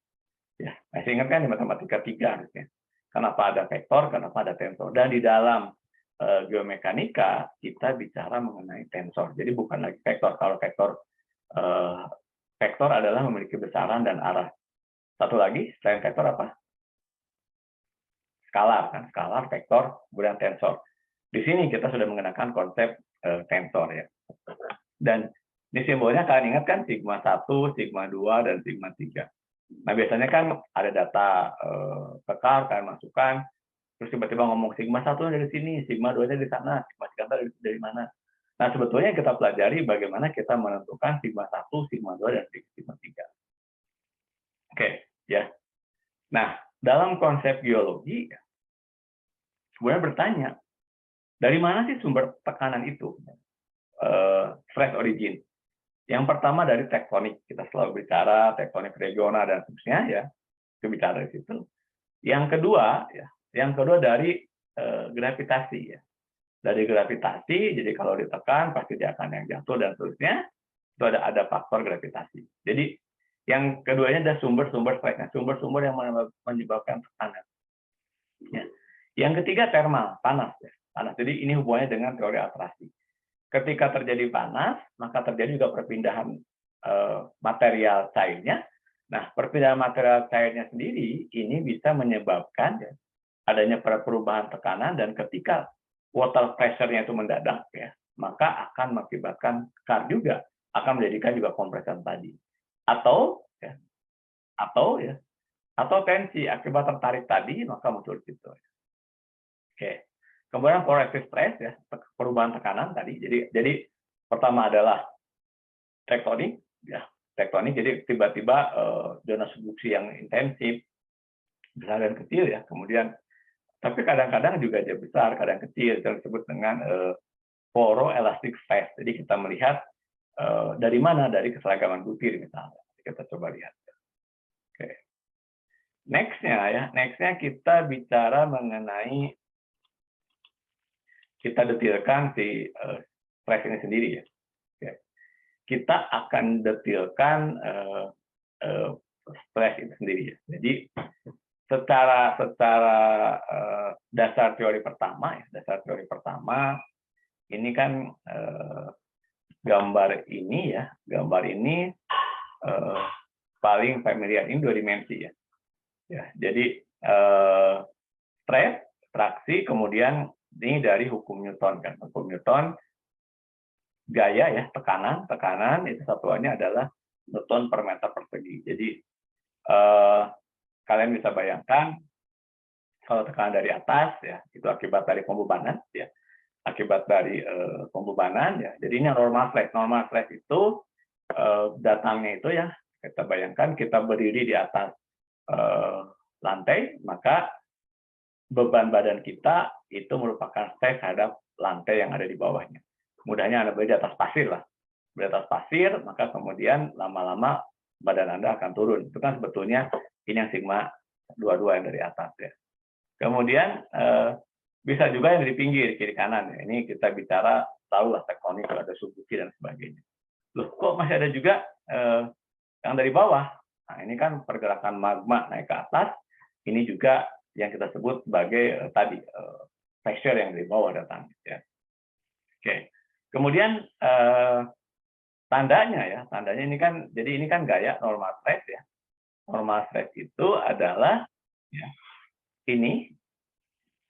Ya, masih ingat kan di matematika 3 harusnya. Kenapa ada vektor, kenapa ada tensor. Dan di dalam geomekanika kita bicara mengenai tensor. Jadi bukan lagi vektor. Kalau vektor adalah memiliki besaran dan arah. Satu lagi selain vektor apa? Skalar kan, skalar, vektor, kemudian tensor. Di sini kita sudah menggunakan konsep tensor ya. Dan ini simbolnya kalian ingat kan sigma 1, sigma 2 dan sigma 3. Nah, biasanya kan ada data tekar, kalian masukkan, terus tiba-tiba ngomong sigma 1 dari sini, sigma 2 dari sana, sigma 3 dari mana. Nah, sebetulnya kita pelajari bagaimana kita menentukan sigma 1, sigma 2, dan sigma 3. Oke, ya. Nah, dalam konsep geologi, sebenarnya bertanya, dari mana sih sumber tekanan itu? Stress origin. Yang pertama dari tektonik, kita selalu bicara tektonik regional dan seterusnya ya, itu bicara dari situ. Yang kedua dari gravitasi ya. Dari gravitasi, jadi kalau ditekan pasti dia akan yang jatuh dan seterusnya. Itu ada faktor gravitasi. Jadi yang keduanya ada sumber-sumber stresnya, sumber-sumber yang menyebabkan tekanan. Ya. Yang ketiga termal, panas ya. Panas. Jadi ini hubungannya dengan teori atrasi. Ketika terjadi panas, maka terjadi juga perpindahan material cairnya. Nah, perpindahan material cairnya sendiri ini bisa menyebabkan ya, adanya perubahan tekanan, dan ketika water pressure-nya itu mendadak ya, maka akan mengakibatkan KAR juga, akan menjadikan juga kompresan tadi. Atau tensi akibat tertarik tadi, maka muncul situ. Oke. Kemudian corrective stress ya, perubahan tekanan tadi. Jadi pertama adalah tektonik ya, tektonik. Jadi tiba-tiba zona subduksi yang intensif, besar dan kecil ya. Kemudian tapi kadang-kadang juga dia besar, kadang kecil, itu disebut dengan poroelastic phase. Jadi kita melihat dari mana, dari keseragaman butir misalnya. Kita coba lihat. Oke. Nextnya kita bicara mengenai, kita detilkan si stress ini sendiri ya. Oke. Kita akan detilkan stress itu sendiri ya. Jadi secara dasar teori pertama ini kan gambar ini paling familiar, ini 2 dimensi ya. Jadi stress, traksi, kemudian ini dari hukum Newton kan. Hukum Newton, gaya ya, tekanan itu satuannya adalah Newton per meter persegi. Jadi kalian bisa bayangkan kalau tekanan dari atas ya, itu akibat dari pembebanan ya. Akibat dari pembebanan ya. Jadi ini normal stress. Normal stress itu datangnya itu ya, kita bayangkan kita berdiri di atas lantai, maka beban badan kita itu merupakan stres terhadap lantai yang ada di bawahnya. Mudahnya Anda berada di atas pasir lah. Di atas pasir, maka kemudian lama-lama badan Anda akan turun. Itu kan sebetulnya ini yang sigma 22 yang dari atas ya. Kemudian bisa juga yang dari pinggir, kiri kanan. Ya. Ini kita bicara, tahu lah tektonik, ada subduksi dan sebagainya. Loh, kok masih ada juga yang dari bawah? Nah, ini kan pergerakan magma naik ke atas. Ini juga yang kita sebut sebagai tadi pressure yang dari bawah datang. Ya. Oke. Kemudian tandanya ini kan, jadi ini kan gaya normal stress ya. Normal stress itu adalah ya, ini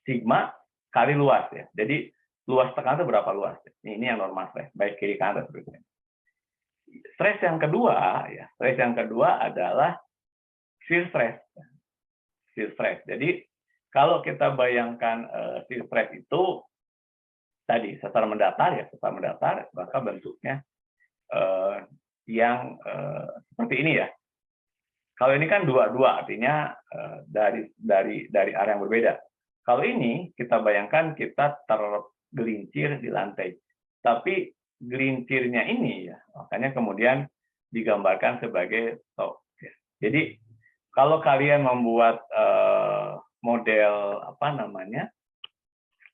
sigma kali luas ya. Jadi luas tekanan itu berapa luas? Ini yang normal stress, baik kiri kanan seterusnya. Stres yang kedua adalah shear stress. Shear stress. Jadi kalau kita bayangkan shear stress itu tadi sesar mendatar, maka bentuknya yang seperti ini ya. Kalau ini kan dua, artinya dari arah yang berbeda. Kalau ini kita bayangkan kita tergelincir di lantai, tapi gelincirnya ini ya, makanya kemudian digambarkan sebagai top. Jadi kalau kalian membuat model apa namanya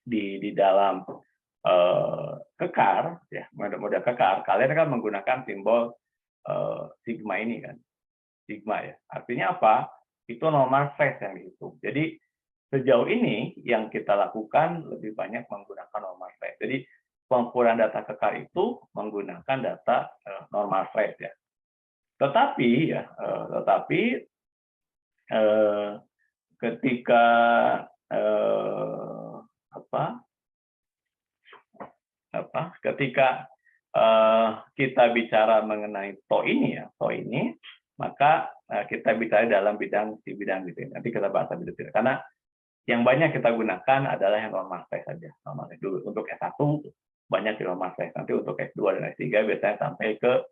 di dalam kekar, ya model kekar, kalian akan menggunakan simbol sigma ini kan, sigma ya. Artinya apa? Itu normal stress yang dihitung. Jadi sejauh ini yang kita lakukan lebih banyak menggunakan normal stress. Jadi pengukuran data kekar itu menggunakan data normal stress ya. Tetapi ketika kita bicara mengenai TO ini, maka kita bicara dalam bidang gitu. Nanti kita bahas lebih detail. Karena yang banyak kita gunakan adalah yang normal stress saja. Normal stress dulu. Untuk S1 banyak di normal stress. Nanti untuk S2 dan S3 biasanya sampai ke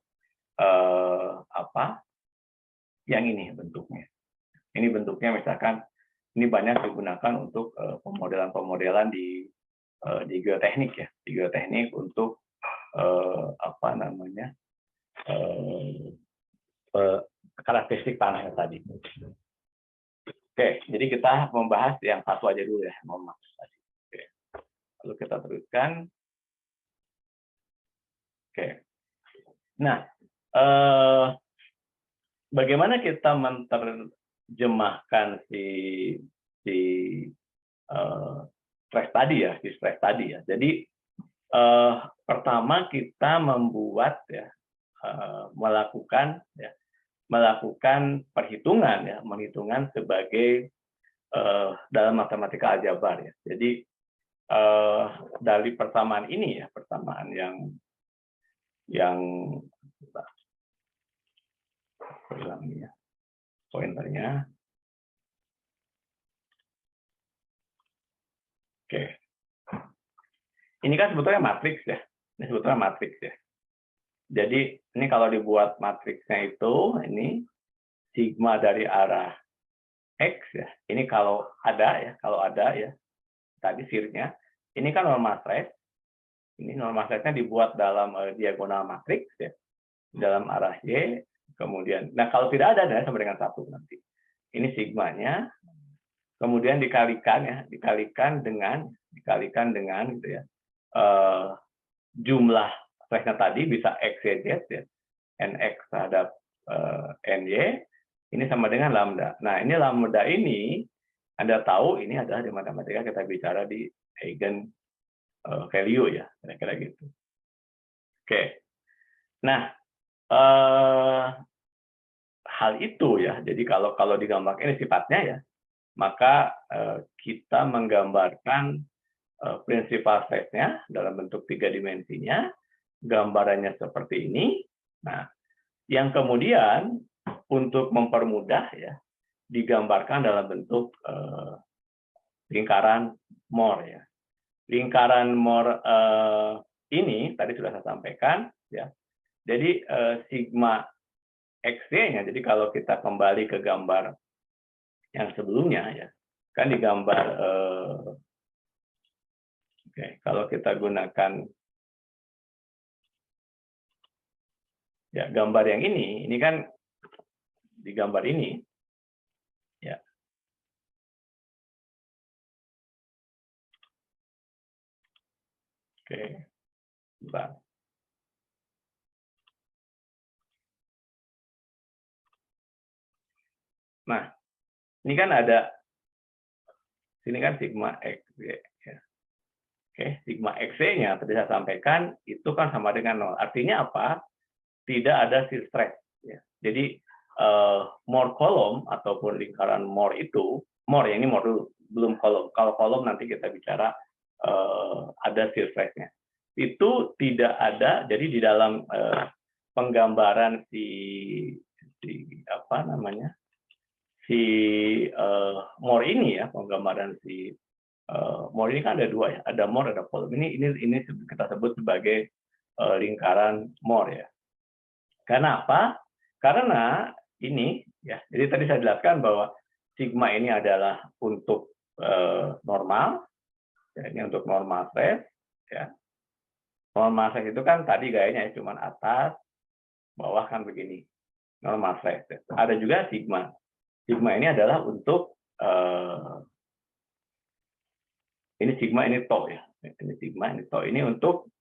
yang ini bentuknya. Ini bentuknya misalkan ini banyak digunakan untuk pemodelan di geoteknik ya, di geoteknik untuk karakteristik tanahnya tadi. Oke, jadi kita membahas yang satu aja dulu ya, mohon maaf tadi. Oke. Lalu kita teruskan. Oke. Nah, bagaimana kita menerjemahkan si stres tadi ya, Jadi pertama kita membuat ya, melakukan perhitungan sebagai dalam matematika aljabar ya. Jadi dari persamaan ini ya, persamaan yang ya, pointernya. Oke. Ini kan sebetulnya matriks ya. Ini sebetulnya matriks ya. Jadi ini kalau dibuat matriksnya itu ini sigma dari arah X ya. Ini kalau ada ya. Tadi sirnya. Ini kan normal stress. Ini normal stressnya dibuat dalam diagonal matriks ya. Dalam arah Y. Kemudian, nah kalau tidak ada sama dengan 1 nanti. Ini sigmanya. Kemudian dikalikan dengan gitu ya. Jumlah stressnya tadi bisa X, Y, Z ya. NX terhadap NY. Ini sama dengan lambda. Nah, ini lambda ini Anda tahu ini adalah di matematika kita bicara di eigen value ya, kira-kira gitu. Oke. Nah, hal itu ya. Jadi kalau digambarkan ini sifatnya ya, maka kita menggambarkan prinsipal stress-nya dalam bentuk 3 dimensinya, gambarannya seperti ini. Nah, yang kemudian untuk mempermudah ya, digambarkan dalam bentuk lingkaran Mohr ya. Lingkaran Mohr ini tadi sudah saya sampaikan ya. Jadi sigma XY-nya, jadi kalau kita kembali ke gambar yang sebelumnya ya, kan digambar oke, kalau kita gunakan ya gambar yang ini kan di gambar ini ya. Oke. Bentar. Nah, ini kan ada sini kan sigma X ya. Oke, sigma XY-nya tadi saya sampaikan itu kan sama dengan 0. Artinya apa? Tidak ada shear stress ya. Jadi Mohr kolom ataupun lingkaran Mohr itu, Mohr ya, ini Mohr dulu, belum kolom. Kalau kolom nanti kita bicara ada shear stress-nya. Itu tidak ada, jadi di dalam penggambaran si apa namanya? Si Mohr ini ya, penggambaran si Mohr ini kan ada 2 ya, ada Mohr, ada kolom. Ini kita sebut sebagai lingkaran Mohr ya. Karena apa? Karena ini ya, jadi tadi saya jelaskan bahwa sigma ini adalah untuk normal, ya, ini untuk normal stress ya. Normal stress itu kan tadi gayanya cuma atas, bawah kan begini. Normal stress. Ada juga sigma. Sigma ini adalah untuk ini sigma, ini tau ya. Ini sigma, ini tau. Ini untuk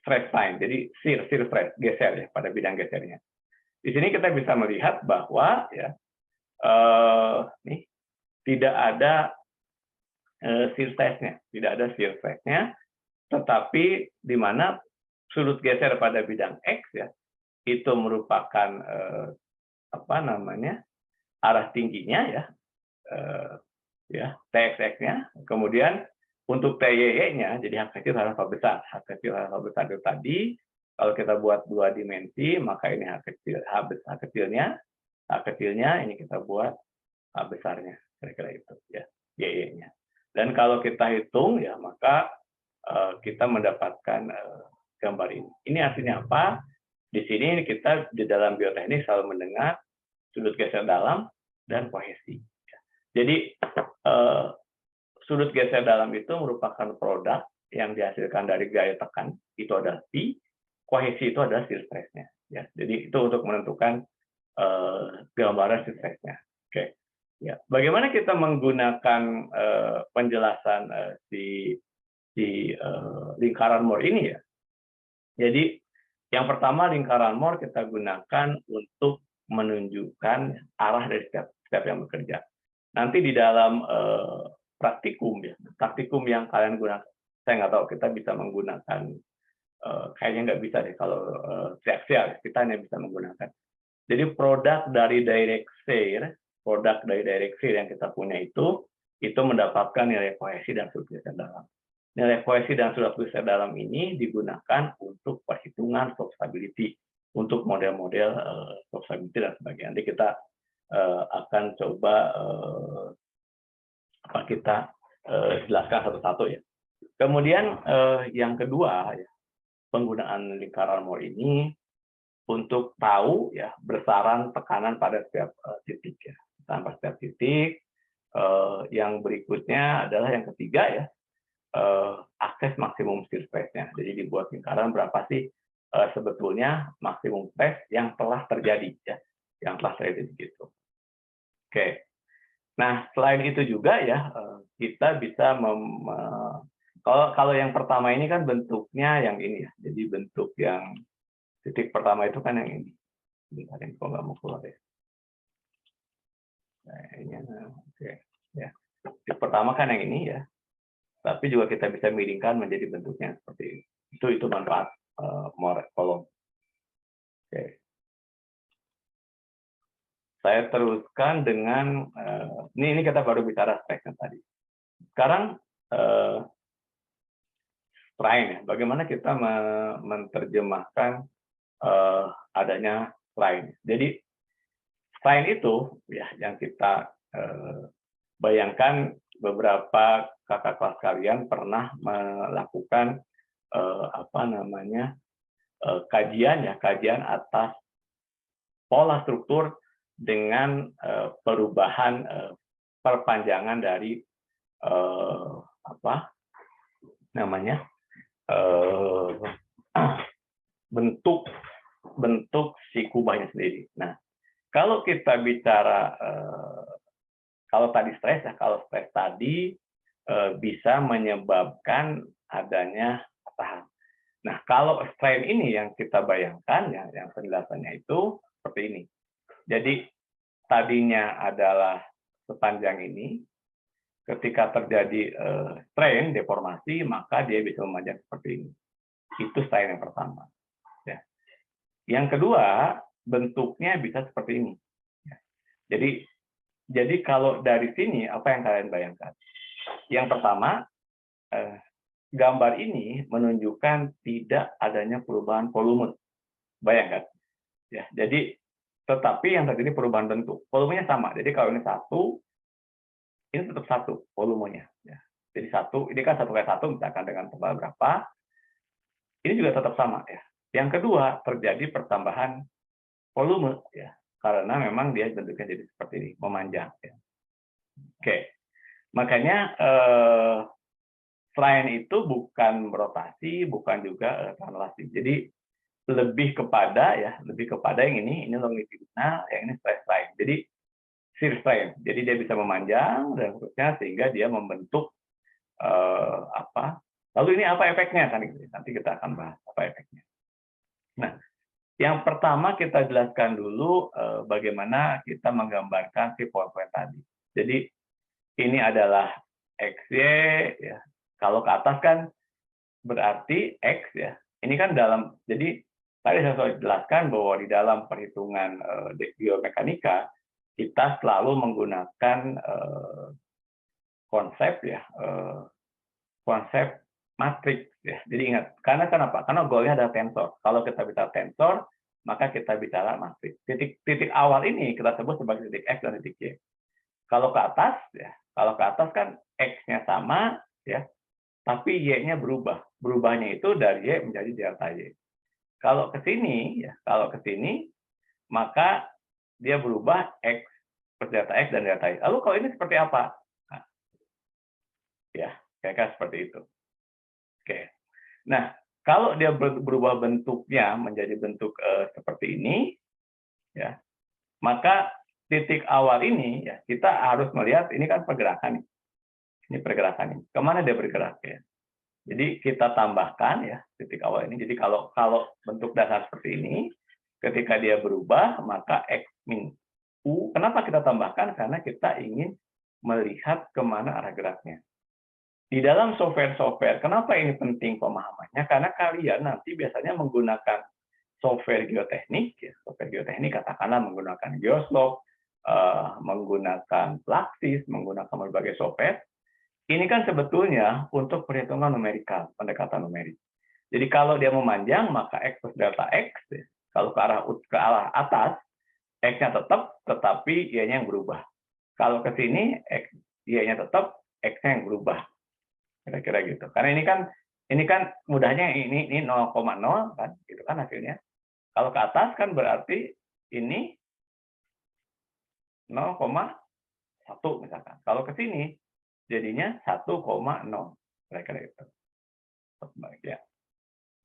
stress time. Jadi shear stress, geser ya, pada bidang gesernya. Di sini kita bisa melihat bahwa ya nih tidak ada shear stress-nya, tidak ada shear stress-nya, tetapi di mana sudut geser pada bidang X ya itu merupakan apa namanya? Arah tingginya ya. Ya, TXX-nya, kemudian untuk TYY-nya, jadi hak kecil hak besar. Hak kecil hak besar itu tadi, kalau kita buat 2 dimensi, maka ini hak kecilnya, ini kita buat hak besarnya, kira-kira itu ya, YY-nya. Dan kalau kita hitung ya, maka kita mendapatkan gambar ini. Ini artinya apa? Di sini kita di dalam bioteknik selalu mendengar sudut geser dalam dan kohesi. Jadi sudut geser dalam itu merupakan produk yang dihasilkan dari gaya tekan, itu adalah P, kohesi itu adalah shear stress-nya. Ya, jadi itu untuk menentukan gambaran shear stress-nya. Oke, ya. Bagaimana kita menggunakan penjelasan si lingkaran Mohr ini ya? Jadi yang pertama lingkaran Mohr kita gunakan untuk menunjukkan arah dari setiap yang bekerja. Nanti di dalam praktikum ya, praktikum yang kalian gunakan, saya nggak tahu kita bisa menggunakan, kayaknya nggak bisa deh kalau triaxial, kita hanya bisa menggunakan. Jadi produk dari direct shear produk dari direct field yang kita punya itu mendapatkan nilai kohesi dan struktur geser dalam. Nilai kohesi dan struktur geser dalam ini digunakan untuk perhitungan slope stability, untuk model-model slope stability dan sebagainya. Nanti kita akan coba kita jelaskan satu-satu ya. Kemudian yang kedua ya, penggunaan lingkaran Moore ini untuk tahu ya besaran tekanan pada setiap titik ya. Sampai setiap titik. Yang berikutnya adalah yang ketiga ya, akses maksimum shear stress-nya. Jadi dibuat lingkaran berapa sih sebetulnya maksimum stress yang telah terjadi ya, yang telah terjadi gitu. Oke. Nah, selain itu juga ya kita bisa kalau yang pertama ini kan bentuknya yang ini ya. Jadi bentuk yang titik pertama itu kan yang ini. Bentar, ini kok nggak mau keluar ya. Nah, ini oke ya. Titik pertama kan yang ini ya. Tapi juga kita bisa miringkan menjadi bentuknya seperti ini. Itu manfaat Moore kolom. Oke. Saya teruskan dengan ini kita baru bicara speknya tadi. Sekarang strain ya. Bagaimana kita menerjemahkan adanya strain. Jadi strain itu ya yang kita bayangkan beberapa kakak kelas kalian pernah melakukan kajian atas pola struktur dengan perubahan perpanjangan dari bentuk si kubahnya sendiri. Nah, kalau kita bicara kalau stres tadi bisa menyebabkan adanya patahan. Nah, kalau strain ini yang kita bayangkan ya, yang penjelasannya itu seperti ini. Jadi tadinya adalah sepanjang ini, ketika terjadi strain deformasi, maka dia bisa memanjang seperti ini. Itu strain yang pertama. Ya. Yang kedua, bentuknya bisa seperti ini. Ya. Jadi kalau dari sini apa yang kalian bayangkan? Yang pertama, gambar ini menunjukkan tidak adanya perubahan volume. Bayangkan. Ya, jadi tetapi yang terjadi perubahan bentuk. Volumenya sama. Jadi kalau ini satu, ini tetap satu volumenya. Ya. Jadi satu, ini kan 1 kali 1 misalkan dengan tebal berapa, ini juga tetap sama ya. Yang kedua, terjadi pertambahan volume ya, karena memang dia bentuknya jadi seperti ini, memanjang. Ya. Oke, makanya selain itu bukan rotasi, bukan juga translasi. Jadi lebih kepada yang ini longitudinal, yang ini stress strain. Jadi shear strain. Jadi dia bisa memanjang dan seterusnya sehingga dia membentuk Lalu ini apa efeknya kan? Nanti kita akan bahas apa efeknya. Nah, yang pertama kita jelaskan dulu bagaimana kita menggambarkan si poin-poin tadi. Jadi ini adalah XY ya. Kalau ke atas kan berarti X ya. Ini kan jadi tadi saya sudah jelaskan bahwa di dalam perhitungan biomekanika kita selalu menggunakan konsep matriks ya. Jadi ingat, karena kenapa? Karena goalnya ada tensor. Kalau kita bicara tensor, maka kita bicara matriks. Titik awal ini kita sebut sebagai titik X dan titik Y. Kalau ke atas kan X-nya sama ya, tapi Y-nya berubah. Berubahnya itu dari Y menjadi delta Y. Kalau ke sini maka dia berubah X plus delta X dan delta Y. Lalu kalau ini seperti apa? Nah, ya, kira-kira seperti itu. Oke. Nah, kalau dia berubah bentuknya menjadi bentuk seperti ini, ya, maka titik awal ini ya kita harus melihat ini kan pergerakan. Ini pergerakan ini. Kemana dia bergerak ya? Jadi kita tambahkan ya titik awal ini. Jadi kalau bentuk dasar seperti ini, ketika dia berubah maka X min U. Kenapa kita tambahkan? Karena kita ingin melihat kemana arah geraknya. Di dalam software, kenapa ini penting pemahamannya? Karena kalian nanti biasanya menggunakan software geoteknik katakanlah menggunakan Geoslope, menggunakan Fluxys, menggunakan berbagai software, ini kan sebetulnya untuk perhitungan numerikal, pendekatan numerik. Jadi kalau dia memanjang, maka X plus delta X, kalau ke arah atas, X-nya tetap, tetapi Y-nya yang berubah. Kalau ke sini, Y-nya tetap, X-nya yang berubah. Kira-kira gitu. Karena ini kan mudahnya ini 0,0 kan, gitu kan hasilnya. Kalau ke atas kan berarti ini 0,1 misalkan. Kalau ke sini jadinya 1,0. Kira-kira itu. Ya.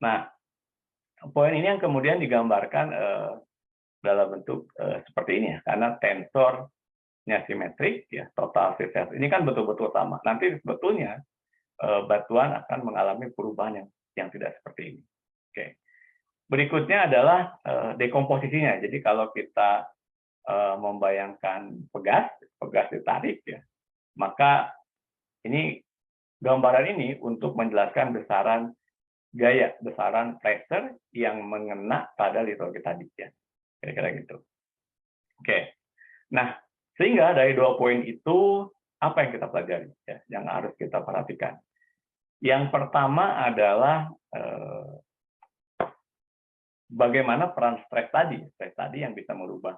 Nah, poin ini yang kemudian digambarkan dalam bentuk seperti ini ya, karena tensornya simetrik ya, total set ini kan betul-betul sama. Nanti sebetulnya batuan akan mengalami perubahan yang tidak seperti ini. Oke. Berikutnya adalah dekomposisinya. Jadi kalau kita membayangkan pegas ditarik ya, maka ini gambaran ini untuk menjelaskan besaran gaya, besaran pressure yang mengena pada litrolit tadi ya. Kira-kira gitu. Oke. Nah, sehingga dari 2 poin itu apa yang kita pelajari ya, yang harus kita perhatikan. Yang pertama adalah bagaimana peran stres tadi yang bisa merubah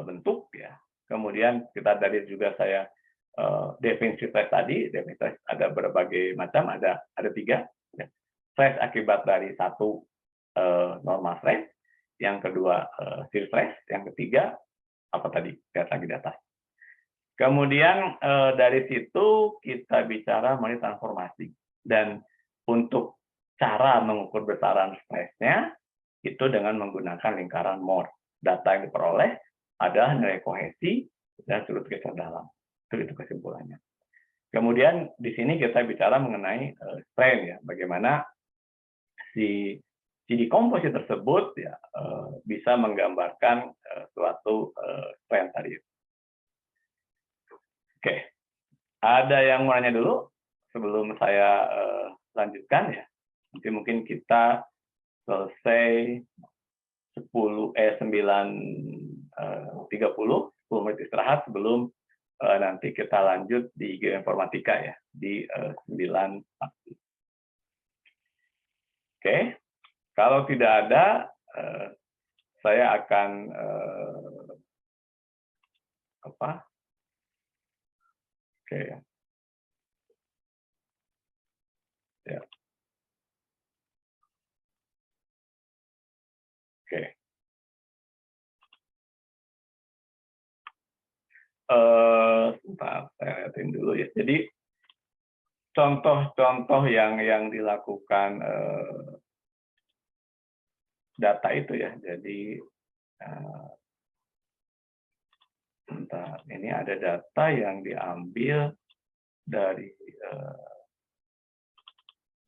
bentuk ya. Kemudian kita dari juga saya definisi stres tadi, definisi stres ada berbagai macam, ada 3 ya. Stres akibat dari satu normal stres, yang kedua shear stres, yang ketiga apa tadi, lihat lagi di atas. Kemudian dari situ kita bicara mengenai transformasi, dan untuk cara mengukur besaran stresnya itu dengan menggunakan lingkaran Mohr. Data yang diperoleh adalah nilai kohesi dan sudut geser dalam. Itu kesimpulannya. Kemudian di sini kita bicara mengenai strain ya, bagaimana si dekomposisi tersebut ya bisa menggambarkan suatu strain tadi. Oke, ada yang mau nanya dulu sebelum saya lanjutkan ya. Nanti mungkin kita selesai 9.30, 10 menit istirahat sebelum nanti kita lanjut di geoinformatika ya di 9 pagi. Oke, kalau tidak ada saya akan Oke ya. Ya. Oke. Sebentar, saya lihatin dulu ya. Jadi contoh-contoh yang dilakukan data itu ya. Jadi sebentar, ini ada data yang diambil dari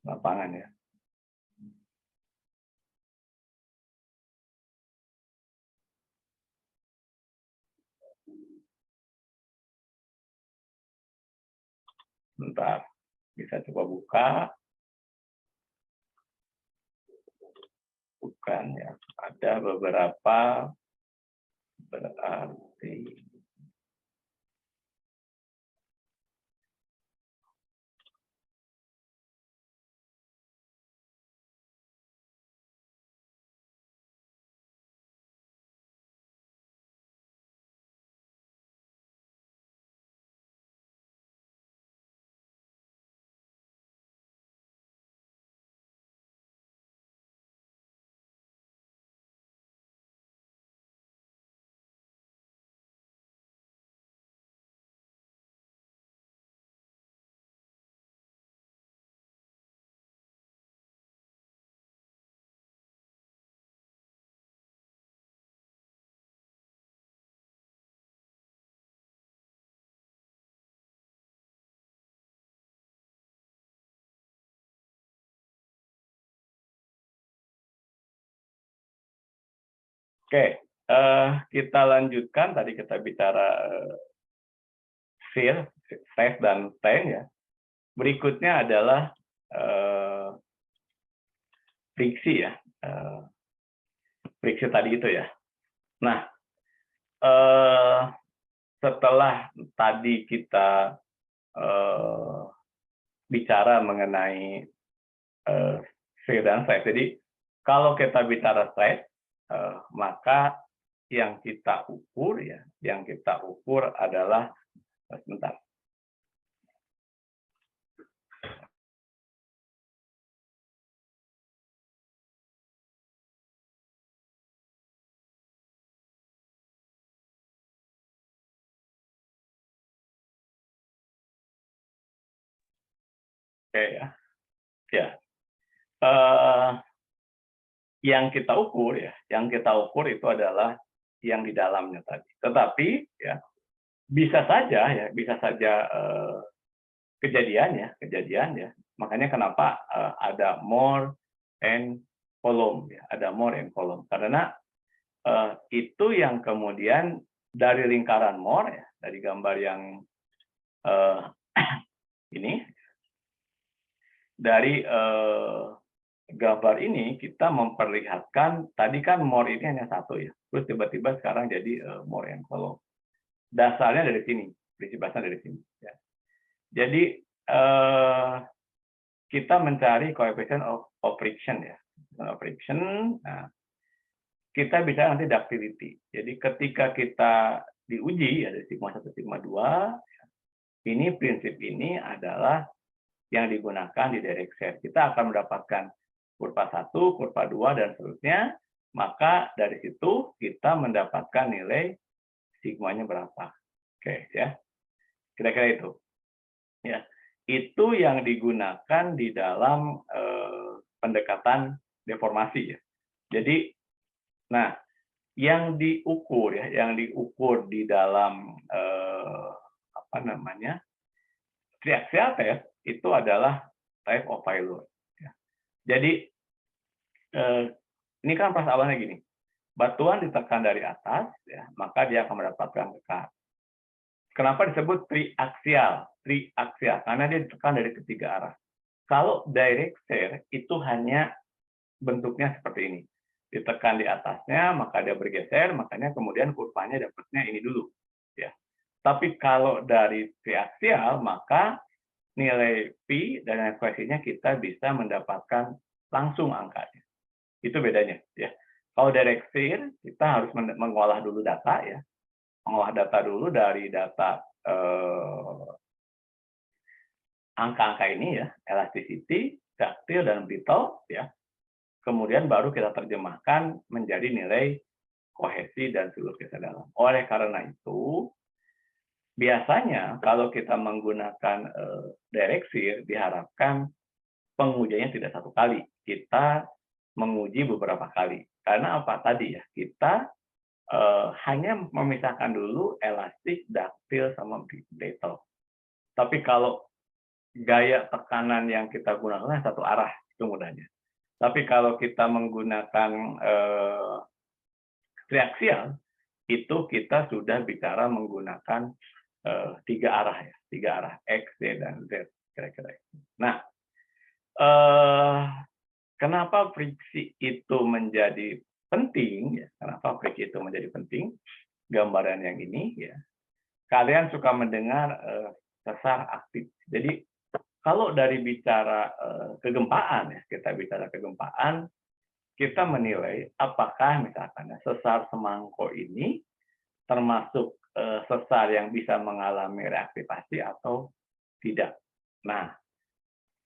lapangan ya. Bentar, bisa coba buka. Bukan ya, ada beberapa berarti. Oke, kita lanjutkan. Tadi kita bicara shear, stress dan strain ya. Berikutnya adalah friksi ya, friksi tadi itu ya. Nah, setelah tadi kita bicara mengenai fear dan stress. Jadi kalau kita bicara stress, maka yang kita ukur adalah sebentar. Oke ya. Ya. Yang kita ukur itu adalah yang di dalamnya tadi. Tetapi ya bisa saja kejadian ya. Makanya kenapa ada more and column ya, ada more and column. Karena itu yang kemudian dari lingkaran more ya, dari gambar yang ini, dari gambar ini kita memperlihatkan tadi kan more ini hanya satu ya, terus tiba-tiba sekarang jadi more and column. Dasarnya dari sini, prinsip dasarnya dari sini. Ya. Jadi kita mencari coefficient of friction ya, friction. Nah, kita bisa nanti ductility. Jadi ketika kita diuji ya dari sigma 1 sigma 2, ini prinsip ini adalah yang digunakan di direct share. Kita akan mendapatkan kurva 1, kurva 2, dan seterusnya. Maka dari situ kita mendapatkan nilai sigmanya berapa. Oke, ya. Kira-kira itu. Ya. Itu yang digunakan di dalam pendekatan deformasi ya. Jadi, nah, yang diukur di dalam triaxial test itu adalah type of failure. Jadi ini kan persoalannya gini, batuan ditekan dari atas, ya, maka dia akan mendapatkan tekan. Kenapa disebut triaxial? Triaxial karena dia ditekan dari ketiga arah. Kalau direct shear itu hanya bentuknya seperti ini, ditekan di atasnya, maka dia bergeser, makanya kemudian kurvanya dapatnya ini dulu. Ya. Tapi kalau dari triaxial, maka nilai P dan ekuasinya kita bisa mendapatkan langsung angkanya. Itu bedanya. Ya. Kalau direct shear, kita harus mengolah dulu data, ya, mengolah data dulu dari data angka-angka ini, ya, elasticity, ductile, dan brittle, ya. Kemudian baru kita terjemahkan menjadi nilai kohesi dan seluruh geser dalam. Oleh karena itu, biasanya kalau kita menggunakan direct shear, diharapkan pengujiannya tidak satu kali. Kita menguji beberapa kali. Karena apa tadi ya? Kita hanya memisahkan dulu elastik, ductile, sama brittle. Tapi kalau gaya tekanan yang kita gunakan satu arah, itu mudahnya. Tapi kalau kita menggunakan triaxial, itu kita sudah bicara menggunakan tiga arah, ya, tiga arah X, Y, dan Z, kira-kira. Nah, kenapa friksi itu menjadi penting? Ya, kenapa friksi itu menjadi penting? Gambaran yang ini, ya, kalian suka mendengar sesar aktif. Jadi kalau dari bicara kegempaan, ya, kita bicara kegempaan, kita menilai apakah misalkan sesar semangko ini termasuk sesar yang bisa mengalami reaktivasi atau tidak. Nah,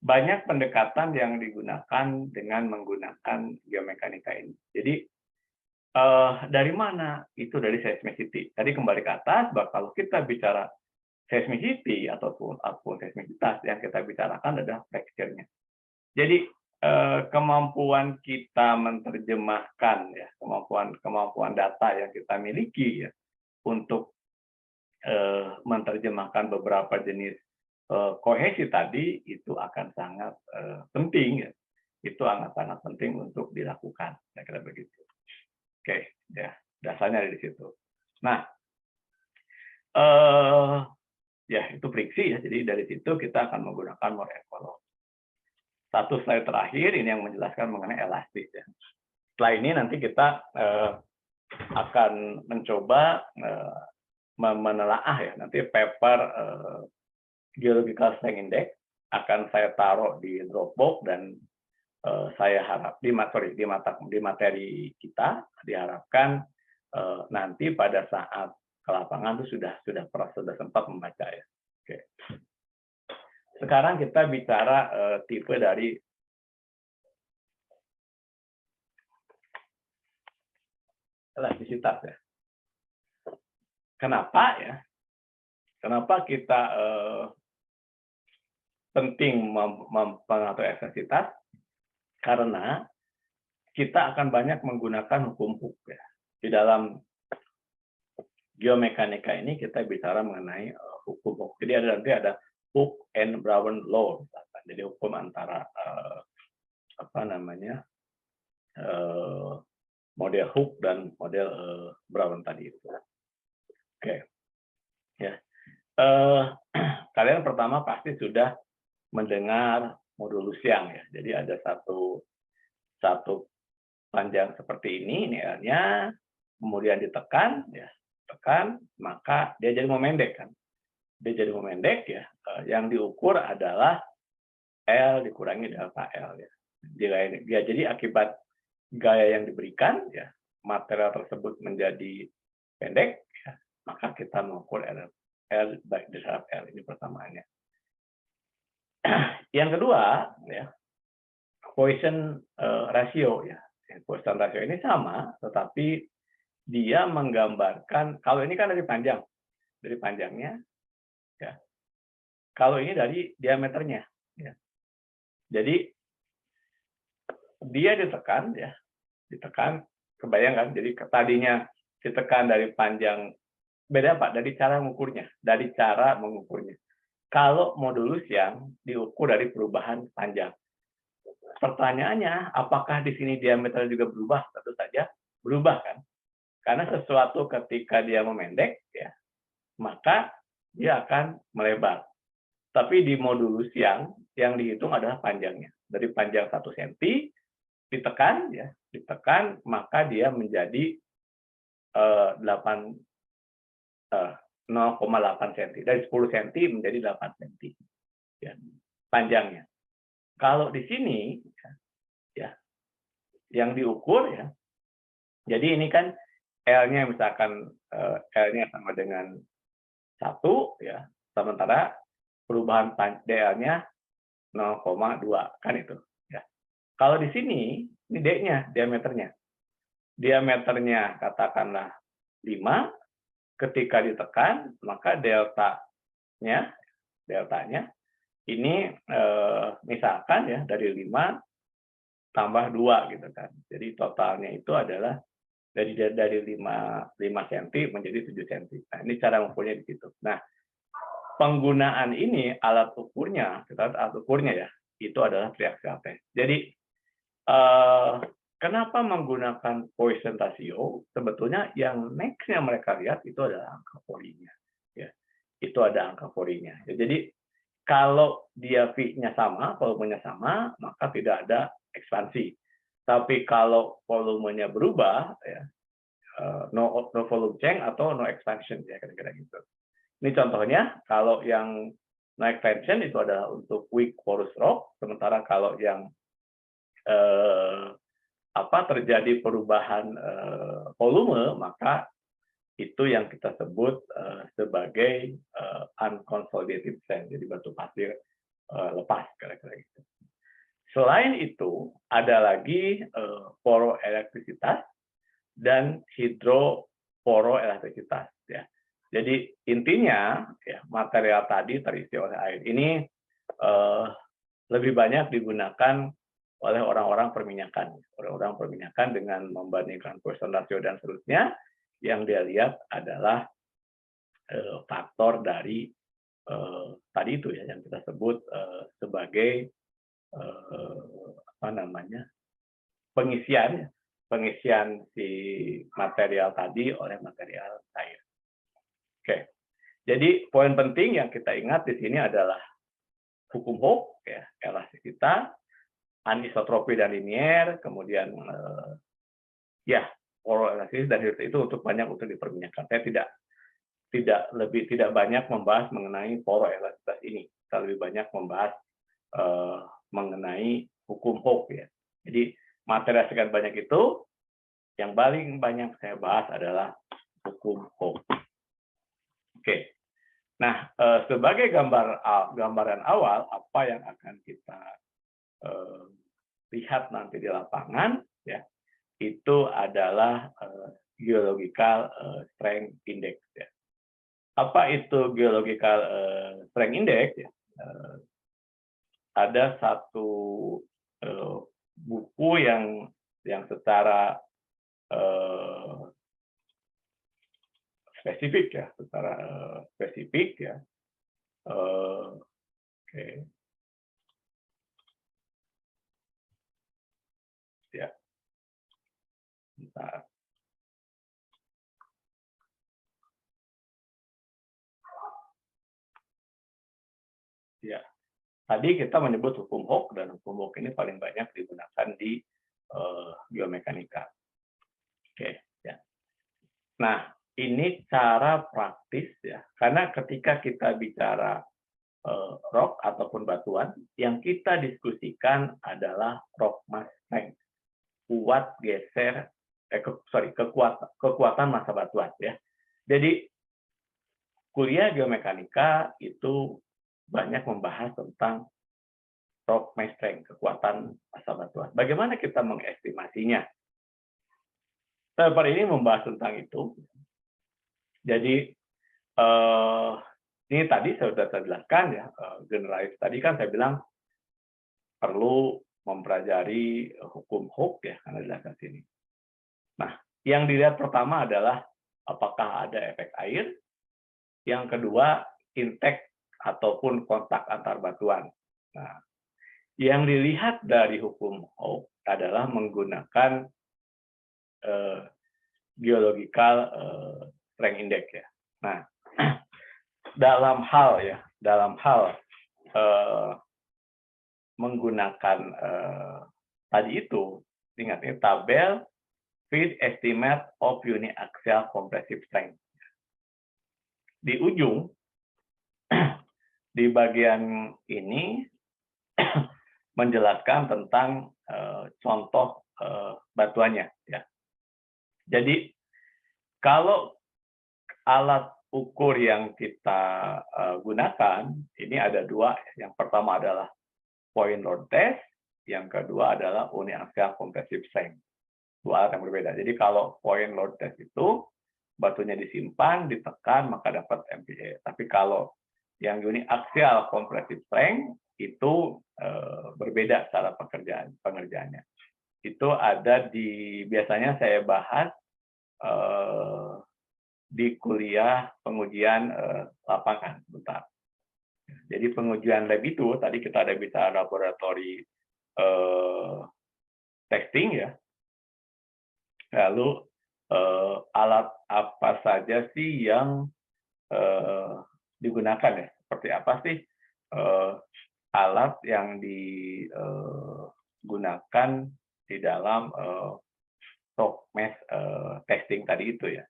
banyak pendekatan yang digunakan dengan menggunakan geomekanika ini. Jadi dari mana? Itu dari seismicity. Tadi kembali ke atas, bahwa kalau kita bicara seismicity ataupun seismisitas, yang kita bicarakan adalah fracture-nya. Jadi kemampuan kita menerjemahkan, ya, kemampuan data yang kita miliki, ya, untuk menerjemahkan beberapa jenis kohesi tadi itu akan sangat penting, ya. Itu sangat penting untuk dilakukan, kira-kira begitu. Oke, ya, dasarnya dari situ. Nah, ya, itu friksi, ya. Jadi dari situ kita akan menggunakan more and column. Satu slide terakhir ini yang menjelaskan mengenai elastis, ya. Setelah ini nanti kita akan mencoba menelaah ya, nanti paper Geological Strength Index akan saya taruh di Dropbox dan saya harap di materi kita diharapkan nanti pada saat ke lapangan itu sudah sempat membaca ya. Oke. Sekarang kita bicara tipe dari elastisitas ya. Kenapa ya? Kenapa kita penting mengatur elastisitas? Karena kita akan banyak menggunakan hukum Hooke ya. Di dalam geomekanika ini kita bicara mengenai hukum Hooke. Jadi nanti ada Hooke and Brown law. Jadi hukum antara model Hooke dan model Brown tadi itu. Oke. Ya. Kalian pertama pasti sudah mendengar modulus Young ya. Jadi ada satu panjang seperti ini L-nya, kemudian ditekan ya, tekan, maka dia jadi memendek kan. Dia jadi memendek ya. Yang diukur adalah L dikurangi delta L ya. Jadi akibat gaya yang diberikan ya, material tersebut menjadi pendek ya, maka kita mengukur L baik terhadap L. Ini persamaannya. Yang kedua ya, Poisson ratio ya. Poisson ratio ini sama, tetapi dia menggambarkan, kalau ini kan dari panjangnya ya. Kalau ini dari diameternya ya. Jadi dia ditekan ya, kebayangkan. Jadi tadinya ditekan dari panjang, beda Pak, dari cara mengukurnya. Kalau modulus yang diukur dari perubahan panjang. Pertanyaannya, apakah di sini diameter juga berubah? Tentu saja berubah kan? Karena sesuatu ketika dia memendek, ya, maka dia akan melebar. Tapi di modulus yang dihitung adalah panjangnya. Dari panjang 1 cm ditekan, maka dia menjadi 0,8 cm. Dari 10 cm menjadi 8 cm ya, panjangnya. Kalau di sini ya, yang diukur ya, jadi ini kan L-nya misalkan L-nya sama dengan 1 ya, sementara perubahan DL-nya 0,2 kan itu ya. Kalau di sini ini D-nya, diameternya. Diameternya katakanlah 5, ketika ditekan maka deltanya ini misalkan ya dari 5 tambah 2 gitu kan. Jadi totalnya itu adalah dari 5 cm menjadi 7 cm. Nah, ini cara mengukurnya di situ. Nah, penggunaan ini alat ukurnya ya, itu adalah triaxial test. Jadi kenapa menggunakan Poisson ratio? Sebetulnya yang next-nya mereka lihat itu adalah angka Fourie-nya. Ya, itu ada angka Fourie-nya. Ya, jadi kalau dia V-nya sama, volumenya sama, maka tidak ada ekspansi. Tapi kalau volumenya berubah, ya, no volume change atau no expansion, ya kira-kira gitu. Ini contohnya, kalau yang no expansion itu adalah untuk weak porous rock, sementara kalau yang terjadi perubahan volume, maka itu yang kita sebut sebagai unconsolidated sand, jadi batu pasir lepas kira-kira gitu. Selain itu ada lagi poroelektrisitas dan hidroporoelektrisitas ya. Jadi intinya ya, material tadi terisi oleh air ini lebih banyak digunakan oleh orang-orang perminyakan dengan membandingkan Poisson ratio dan seterusnya. Yang dia lihat adalah faktor dari tadi itu ya, yang kita sebut sebagai pengisian si material tadi oleh material cair. Oke, jadi poin penting yang kita ingat di sini adalah hukum Hooke ya, elastisitas, anisotropi dan linier, kemudian ya poroelastisitas dan itu untuk banyak untuk diperminyakan. Saya tidak tidak banyak membahas mengenai poroelastisitas ini. Kita lebih banyak membahas mengenai hukum Hooke ya. Jadi materi yang sekian banyak itu, yang paling banyak saya bahas adalah hukum Hooke. Oke. Nah, sebagai gambaran awal apa yang akan kita lihat nanti di lapangan ya, itu adalah geological strength index ya. Apa itu geological strength index ya? Ada satu buku yang secara spesifik ya, oke. Ya, bentar. Ya, tadi kita menyebut hukum Hooke, dan hukum Hooke ini paling banyak digunakan di geomekanika. Oke, ya. Nah, ini cara praktis ya, karena ketika kita bicara rock ataupun batuan, yang kita diskusikan adalah rock mass strength, kuat geser, kekuatan massa batuan ya. Jadi kuliah geomekanika itu banyak membahas tentang rock mass strength, kekuatan massa batuan. Bagaimana kita mengestimasinya? Paper ini membahas tentang itu. Jadi ini tadi sudah saya jelaskan ya, generalis tadi kan saya bilang perlu mempelajari hukum Hooke ya, karena jelaskan sini. Nah, yang dilihat pertama adalah apakah ada efek air. Yang kedua, impact ataupun kontak antar batuan. Nah, yang dilihat dari hukum Hooke adalah menggunakan geological strength index ya. Nah, dalam hal menggunakan tadi itu, ingat ini tabel feed estimate of uniaxial compressive strength. Di ujung, di bagian ini menjelaskan tentang contoh batuannya ya. Jadi kalau alat ukur yang kita gunakan ini ada dua. Yang pertama adalah point load test, yang kedua adalah uniaxial compressive strength. Dua alat yang berbeda. Jadi kalau point load test itu batunya disimpan, ditekan maka dapat MPa. Tapi kalau yang uniaxial compressive strength itu berbeda cara pengerjaannya. Itu ada biasanya saya bahas di kuliah pengujian lapangan. Bentar. Jadi pengujian lab itu tadi kita ada bicara laboratori testing ya. Lalu alat apa saja sih yang digunakan ya? Seperti apa sih alat yang digunakan di dalam rock mass testing tadi itu ya?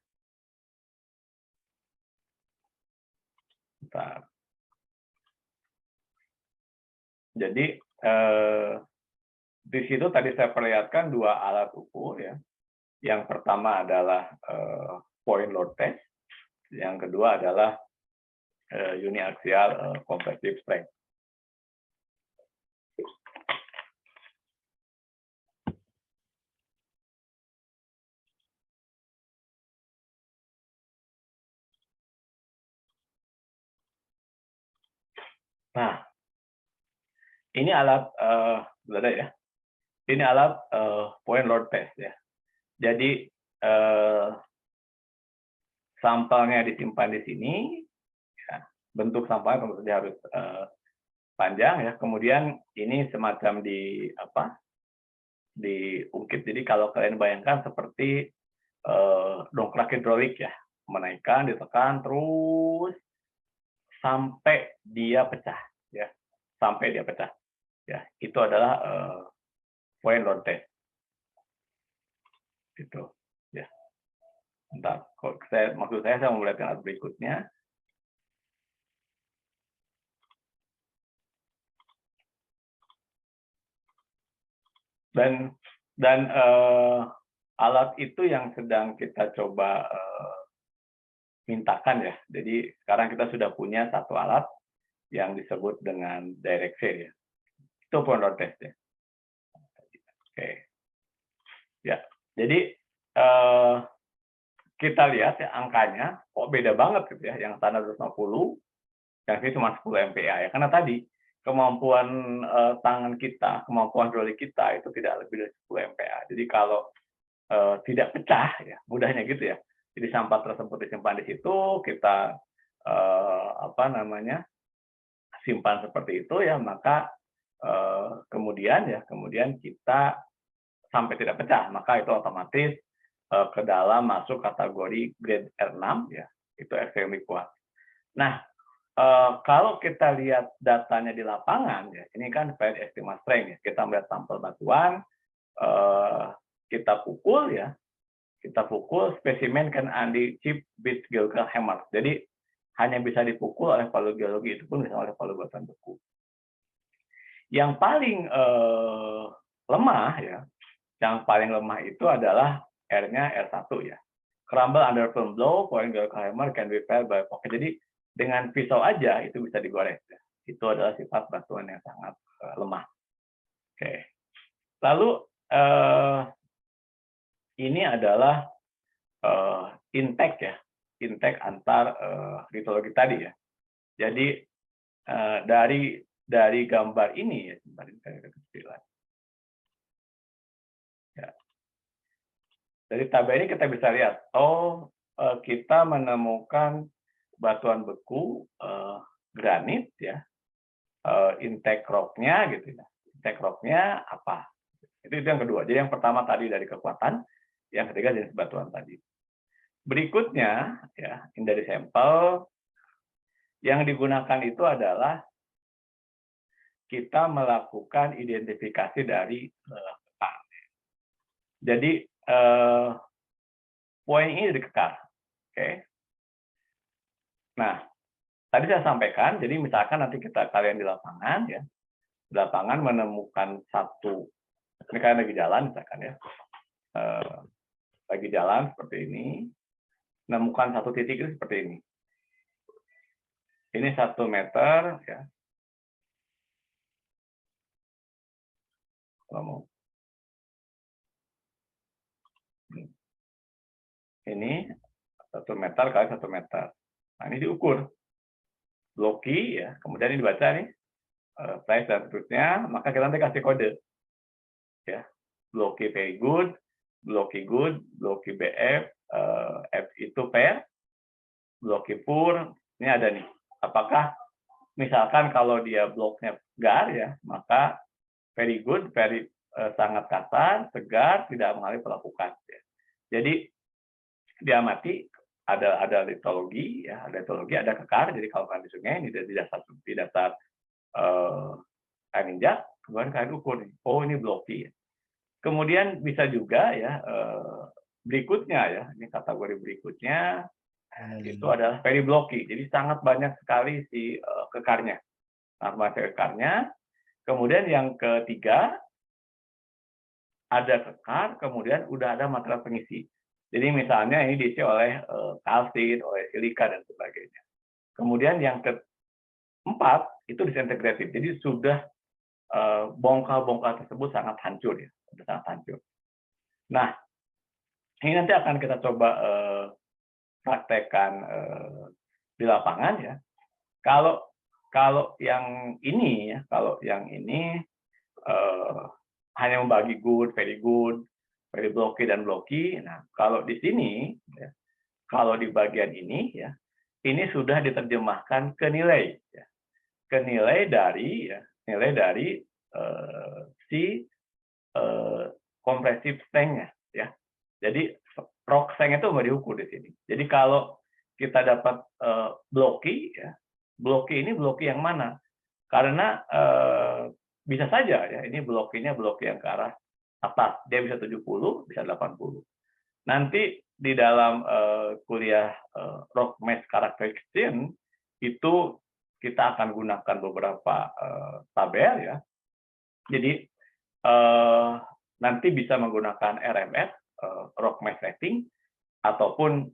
Bentar. Jadi di situ tadi saya perlihatkan dua alat ukur ya. Yang pertama adalah point load test, yang kedua adalah uniaxial compressive strength. Nah, ini alat ya. Ini alat point load test ya. Jadi sampelnya disimpan di sini, ya. Bentuk sampelnya tentu saja harus panjang ya. Kemudian ini semacam diungkit. Jadi kalau kalian bayangkan seperti dongkrak hidrolik ya, menaikkan, ditekan terus sampai dia pecah ya, sampai dia pecah ya. Itu adalah point load test. Gitu ya. Bentar, maksud saya mau melihat alat berikutnya. Dan alat itu yang sedang kita coba mintakan ya. Jadi sekarang kita sudah punya satu alat yang disebut dengan direct share ya. Itu pun test ya. Oke. Ya. Jadi kita lihat ya angkanya kok beda banget gitu ya. Yang standar 250, yang ini cuma 10 MPa ya. Karena tadi kemampuan tangan kita, kemampuan hydraulik kita itu tidak lebih dari 10 MPa. Jadi kalau tidak pecah ya, mudahnya gitu ya. Jadi sampah tersebut disimpan di situ, kita simpan seperti itu ya, maka kemudian kita sampai tidak pecah, maka itu otomatis ke dalam masuk kategori grade R6 ya, itu extremely kuat. Nah, kalau kita lihat datanya di lapangan ya, ini kan fluid estimate strength ya, kita melihat sampel batuan, kita pukul ya, spesimen kan only chip with geological hammer. Jadi hanya bisa dipukul oleh palu geologi, itu pun bisa oleh palu batuan beku. Yang paling lemah ya, itu adalah R-nya R1 ya. Crumble under firm blow, point geological hammer can be felt by pocket. Jadi dengan pisau aja itu bisa digores ya. Itu adalah sifat batuan yang sangat lemah. Oke. Lalu ini adalah intake ya, intake antar litologi tadi ya. Jadi dari gambar ini ya, dari tabel ini kita bisa lihat, kita menemukan batuan beku granit ya, intake rocknya gitu ya. Intake rocknya apa? Itu yang kedua. Jadi yang pertama tadi dari kekuatan, yang ketiga jenis batuan tadi. Berikutnya ya, ini dari sampel yang digunakan itu adalah kita melakukan identifikasi dari kekar. Jadi poin ini dikekar. Oke. Nah, tadi saya sampaikan, jadi misalkan nanti kalian di lapangan ya, di lapangan menemukan satu, ini kalian lagi jalan misalkan ya, lagi jalan seperti ini, menemukan satu titik itu seperti ini. Ini 1 meter ya. Ini 1 meter kali 1 meter. Nah, ini diukur. Bloki ya, kemudian ini dibaca nih, price dan seterusnya, maka kita nanti kasih kode. Ya. Bloki very good, bloki good, bloki BF, F itu pair, bloki poor, ini ada nih. Apakah misalkan kalau dia bloknya gar ya, maka very good, very sangat kasar, segar, tidak mengalami pelapukan. Ya. Jadi diamati ada litologi ya, ada kekar. Jadi kalau kan di sungai ini di dasar air injak, kemudian kalian ukur, oh ini bloki. Kemudian bisa juga ya berikutnya ya, ini kategori berikutnya itu adalah very blocky. Jadi sangat banyak sekali si kekarnya, Kemudian yang ketiga ada kekar, kemudian udah ada material pengisi. Jadi misalnya ini diisi oleh kalsit, oleh silika dan sebagainya. Kemudian yang keempat itu disintegratif. Jadi sudah bongkar-bongkar tersebut sangat hancur ya, sudah sangat hancur. Nah, ini nanti akan kita coba praktekkan di lapangan ya. Kalau yang ini ya, hanya membagi good, very blocky dan blocky. Nah, kalau di sini ya, kalau di bagian ini ya, ini sudah diterjemahkan ke nilai ya. Ke nilai dari si compressive strength-nya ya. Jadi rock strength itu nggak diukur di sini. Jadi kalau kita dapat blocky ya, blocky ini blocky yang mana? Karena bisa saja ya, ini blocky yang ke arah atas, dia bisa 70, bisa 80. Nanti di dalam kuliah Rock Math Characterization itu kita akan gunakan beberapa tabel ya. Jadi nanti bisa menggunakan RMS, Rock Math Rating, ataupun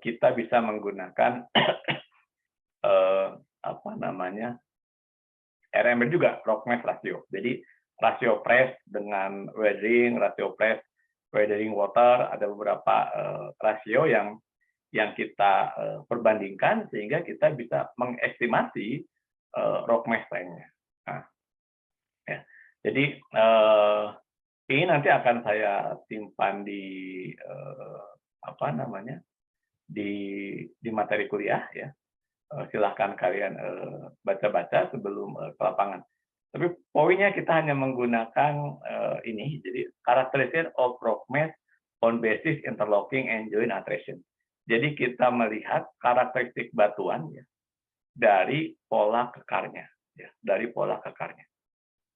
kita bisa menggunakan apa namanya RMR juga, Rock Math Ratio. Jadi rasio press dengan weathering, rasio press weathering water, ada beberapa rasio yang kita perbandingkan sehingga kita bisa mengestimasi Rock Math strength-nya. Nah, ya. Jadi ini nanti akan saya simpan di apa namanya di materi kuliah ya. Silahkan kalian baca-baca sebelum ke lapangan. Tapi poinnya kita hanya menggunakan ini, jadi characterization of rock mass on basis interlocking and joint alteration. Jadi kita melihat karakteristik batuan ya, dari pola kekarnya, ya, dari pola kekarnya.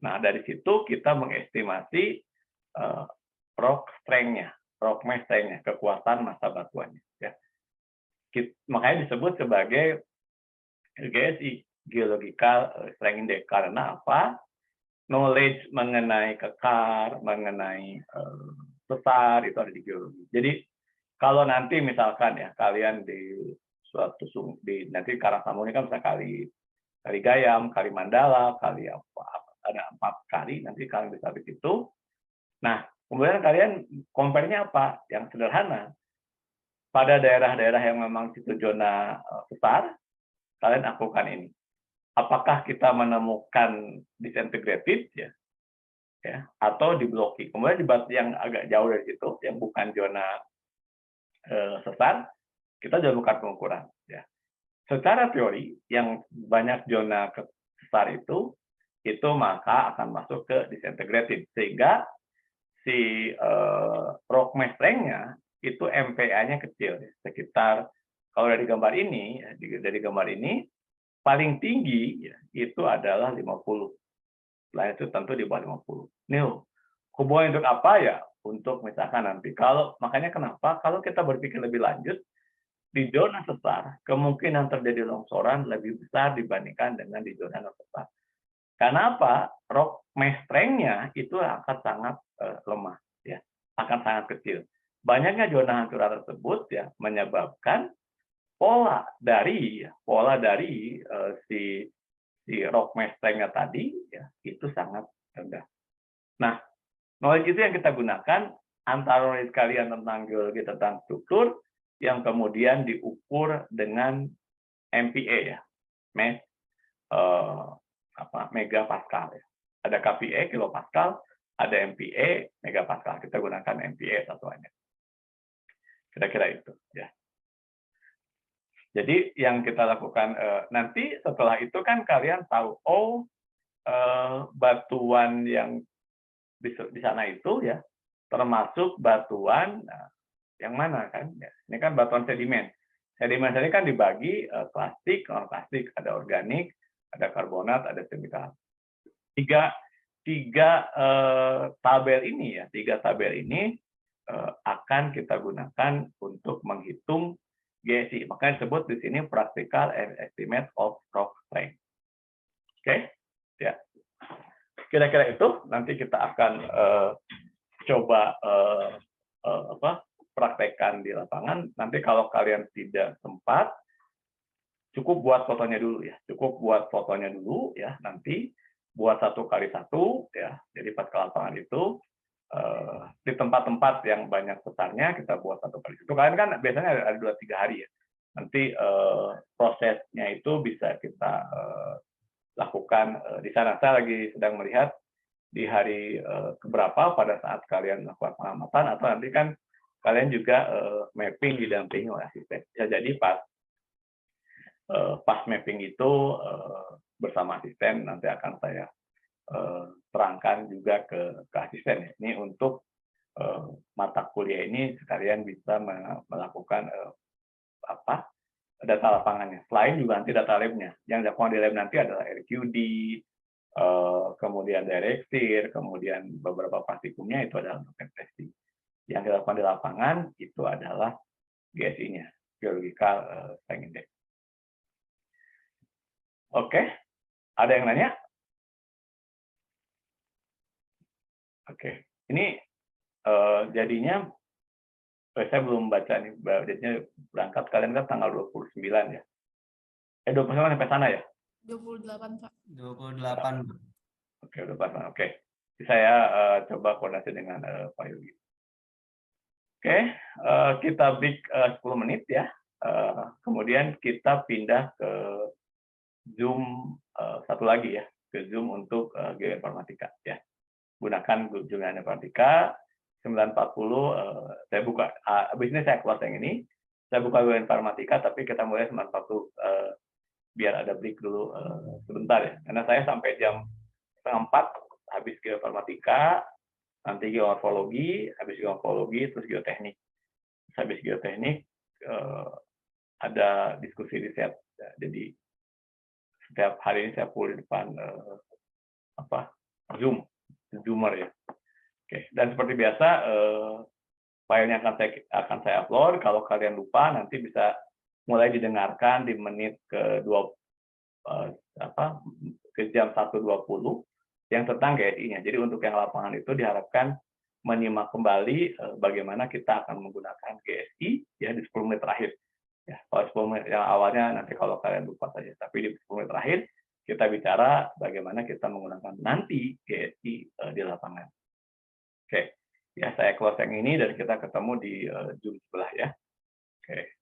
Nah dari situ kita mengestimasi rock strength-nya, rock mass strength-nya, kekuatan massa batuannya. Ya. Makanya disebut sebagai GSI, Geological Strength Index. Karena apa? Knowledge mengenai kekar, mengenai sesar, itu ada di geologi. Jadi, kalau nanti misalkan ya, kalian di suatu nanti Karangsamur ini kan bisa kali Gayam, kali Mandala, kali apa, ada 4 kali, nanti kalian bisa di situ. Nah, kemudian kalian compare-nya apa? Yang sederhana. Pada daerah-daerah yang memang situ zona besar, kalian lakukan ini. Apakah kita menemukan disintegrated ya, atau di blocking. Kemudian di batu yang agak jauh dari situ, yang bukan zona sesar, kita lakukan pengukuran. Ya. Secara teori, yang banyak zona sesar itu maka akan masuk ke disintegrated, sehingga si rock mass strength-nya itu MPa-nya kecil, sekitar kalau dari gambar ini, paling tinggi ya, itu adalah 50. Setelah itu tentu di bawah 50. Nih, hubungan untuk apa ya? Untuk misalkan nanti, makanya kenapa kalau kita berpikir lebih lanjut, di zona sesar, kemungkinan terjadi longsoran lebih besar dibandingkan dengan di zona non-sesar. Karena apa? Rock mass strength-nya itu akan sangat lemah, ya, akan sangat kecil. Banyaknya zona hancuran tersebut ya menyebabkan pola dari si rock mass strength-nya tadi ya itu sangat rendah. Nah, knowledge itu yang kita gunakan antara knowledge kalian tentang geologi, tentang struktur, yang kemudian diukur dengan MPa ya, mass megapascal ya. Ada kPa kilopascal, ada MPa megapascal. Kita gunakan MPa satuannya. Kira-kira itu ya. Jadi yang kita lakukan nanti setelah itu kan kalian tahu batuan yang di sana itu ya termasuk batuan yang mana kan? Ya. Ini kan batuan sedimen. Sedimen ini kan dibagi plastik, non plastik, ada organik, ada karbonat, ada semikalsium. Tiga tabel ini akan kita gunakan untuk menghitung GSI. Makanya disebut di sini practical estimate of rock strength. Oke, ya. Kira-kira itu nanti kita akan coba praktekkan di lapangan. Nanti kalau kalian tidak sempat, cukup buat fotonya dulu ya. Nanti buat 1x1 ya. Jadi pas ke lapangan itu di tempat-tempat yang banyak sesarnya kita buat 1x1. Kalian kan biasanya ada 2-3 hari ya. Nanti prosesnya itu bisa kita lakukan di sana. Saya lagi sedang melihat di hari keberapa pada saat kalian melakukan pengamatan, atau nanti kan kalian juga mapping didampingi oleh asisten. Ya, jadi pas mapping itu bersama asisten nanti akan saya terangkan juga ke asisten. Ini untuk mata kuliah ini sekalian bisa melakukan data lapangannya. Selain juga nanti data labnya. Yang dilakukan di lab nanti adalah RQD, kemudian direct steer, kemudian beberapa praktikumnya itu adalah untuk testing. yang dilakukan di lapangan itu adalah GSI-nya, Geological Strength Index. Oke, ada yang nanya? Oke, ini jadinya saya belum baca nih, jadinya berangkat kalian kan tanggal 29 ya. 29 sampai sana ya? 28, Pak. 28. Oke, udah pas. Oke. Saya coba koordinasi dengan Pak Yogi. Oke, kita break 10 menit ya. Kemudian kita pindah ke Zoom satu lagi ya, ke Zoom untuk geoinformatika ya. Gunakan Zoom geoinformatika 9.40 saya buka. Habis ini saya close yang ini. Saya buka geoinformatika, tapi kita mulai 9.40 biar ada break dulu sebentar ya. Karena saya sampai jam 3:30 habis geoinformatika, nanti geomorfologi, habis geomorfologi, terus geoteknik. Habis geoteknik, ada diskusi riset. Jadi, setiap hari ini saya full di depan Zoomer ya. Oke. Dan seperti biasa, filenya akan saya upload. Kalau kalian lupa, nanti bisa mulai didengarkan di menit ke jam 1.20 yang tentang GSI-nya. Jadi untuk yang lapangan itu diharapkan menyimak kembali bagaimana kita akan menggunakan GSI ya di 10 menit terakhir. Ya, kalau 10 menit yang awalnya nanti kalau kalian lupa saja, tapi di 10 menit terakhir kita bicara bagaimana kita menggunakan nanti GSI di lapangan. Oke, ya saya close yang ini dan kita ketemu di Zoom sebelah ya. Oke.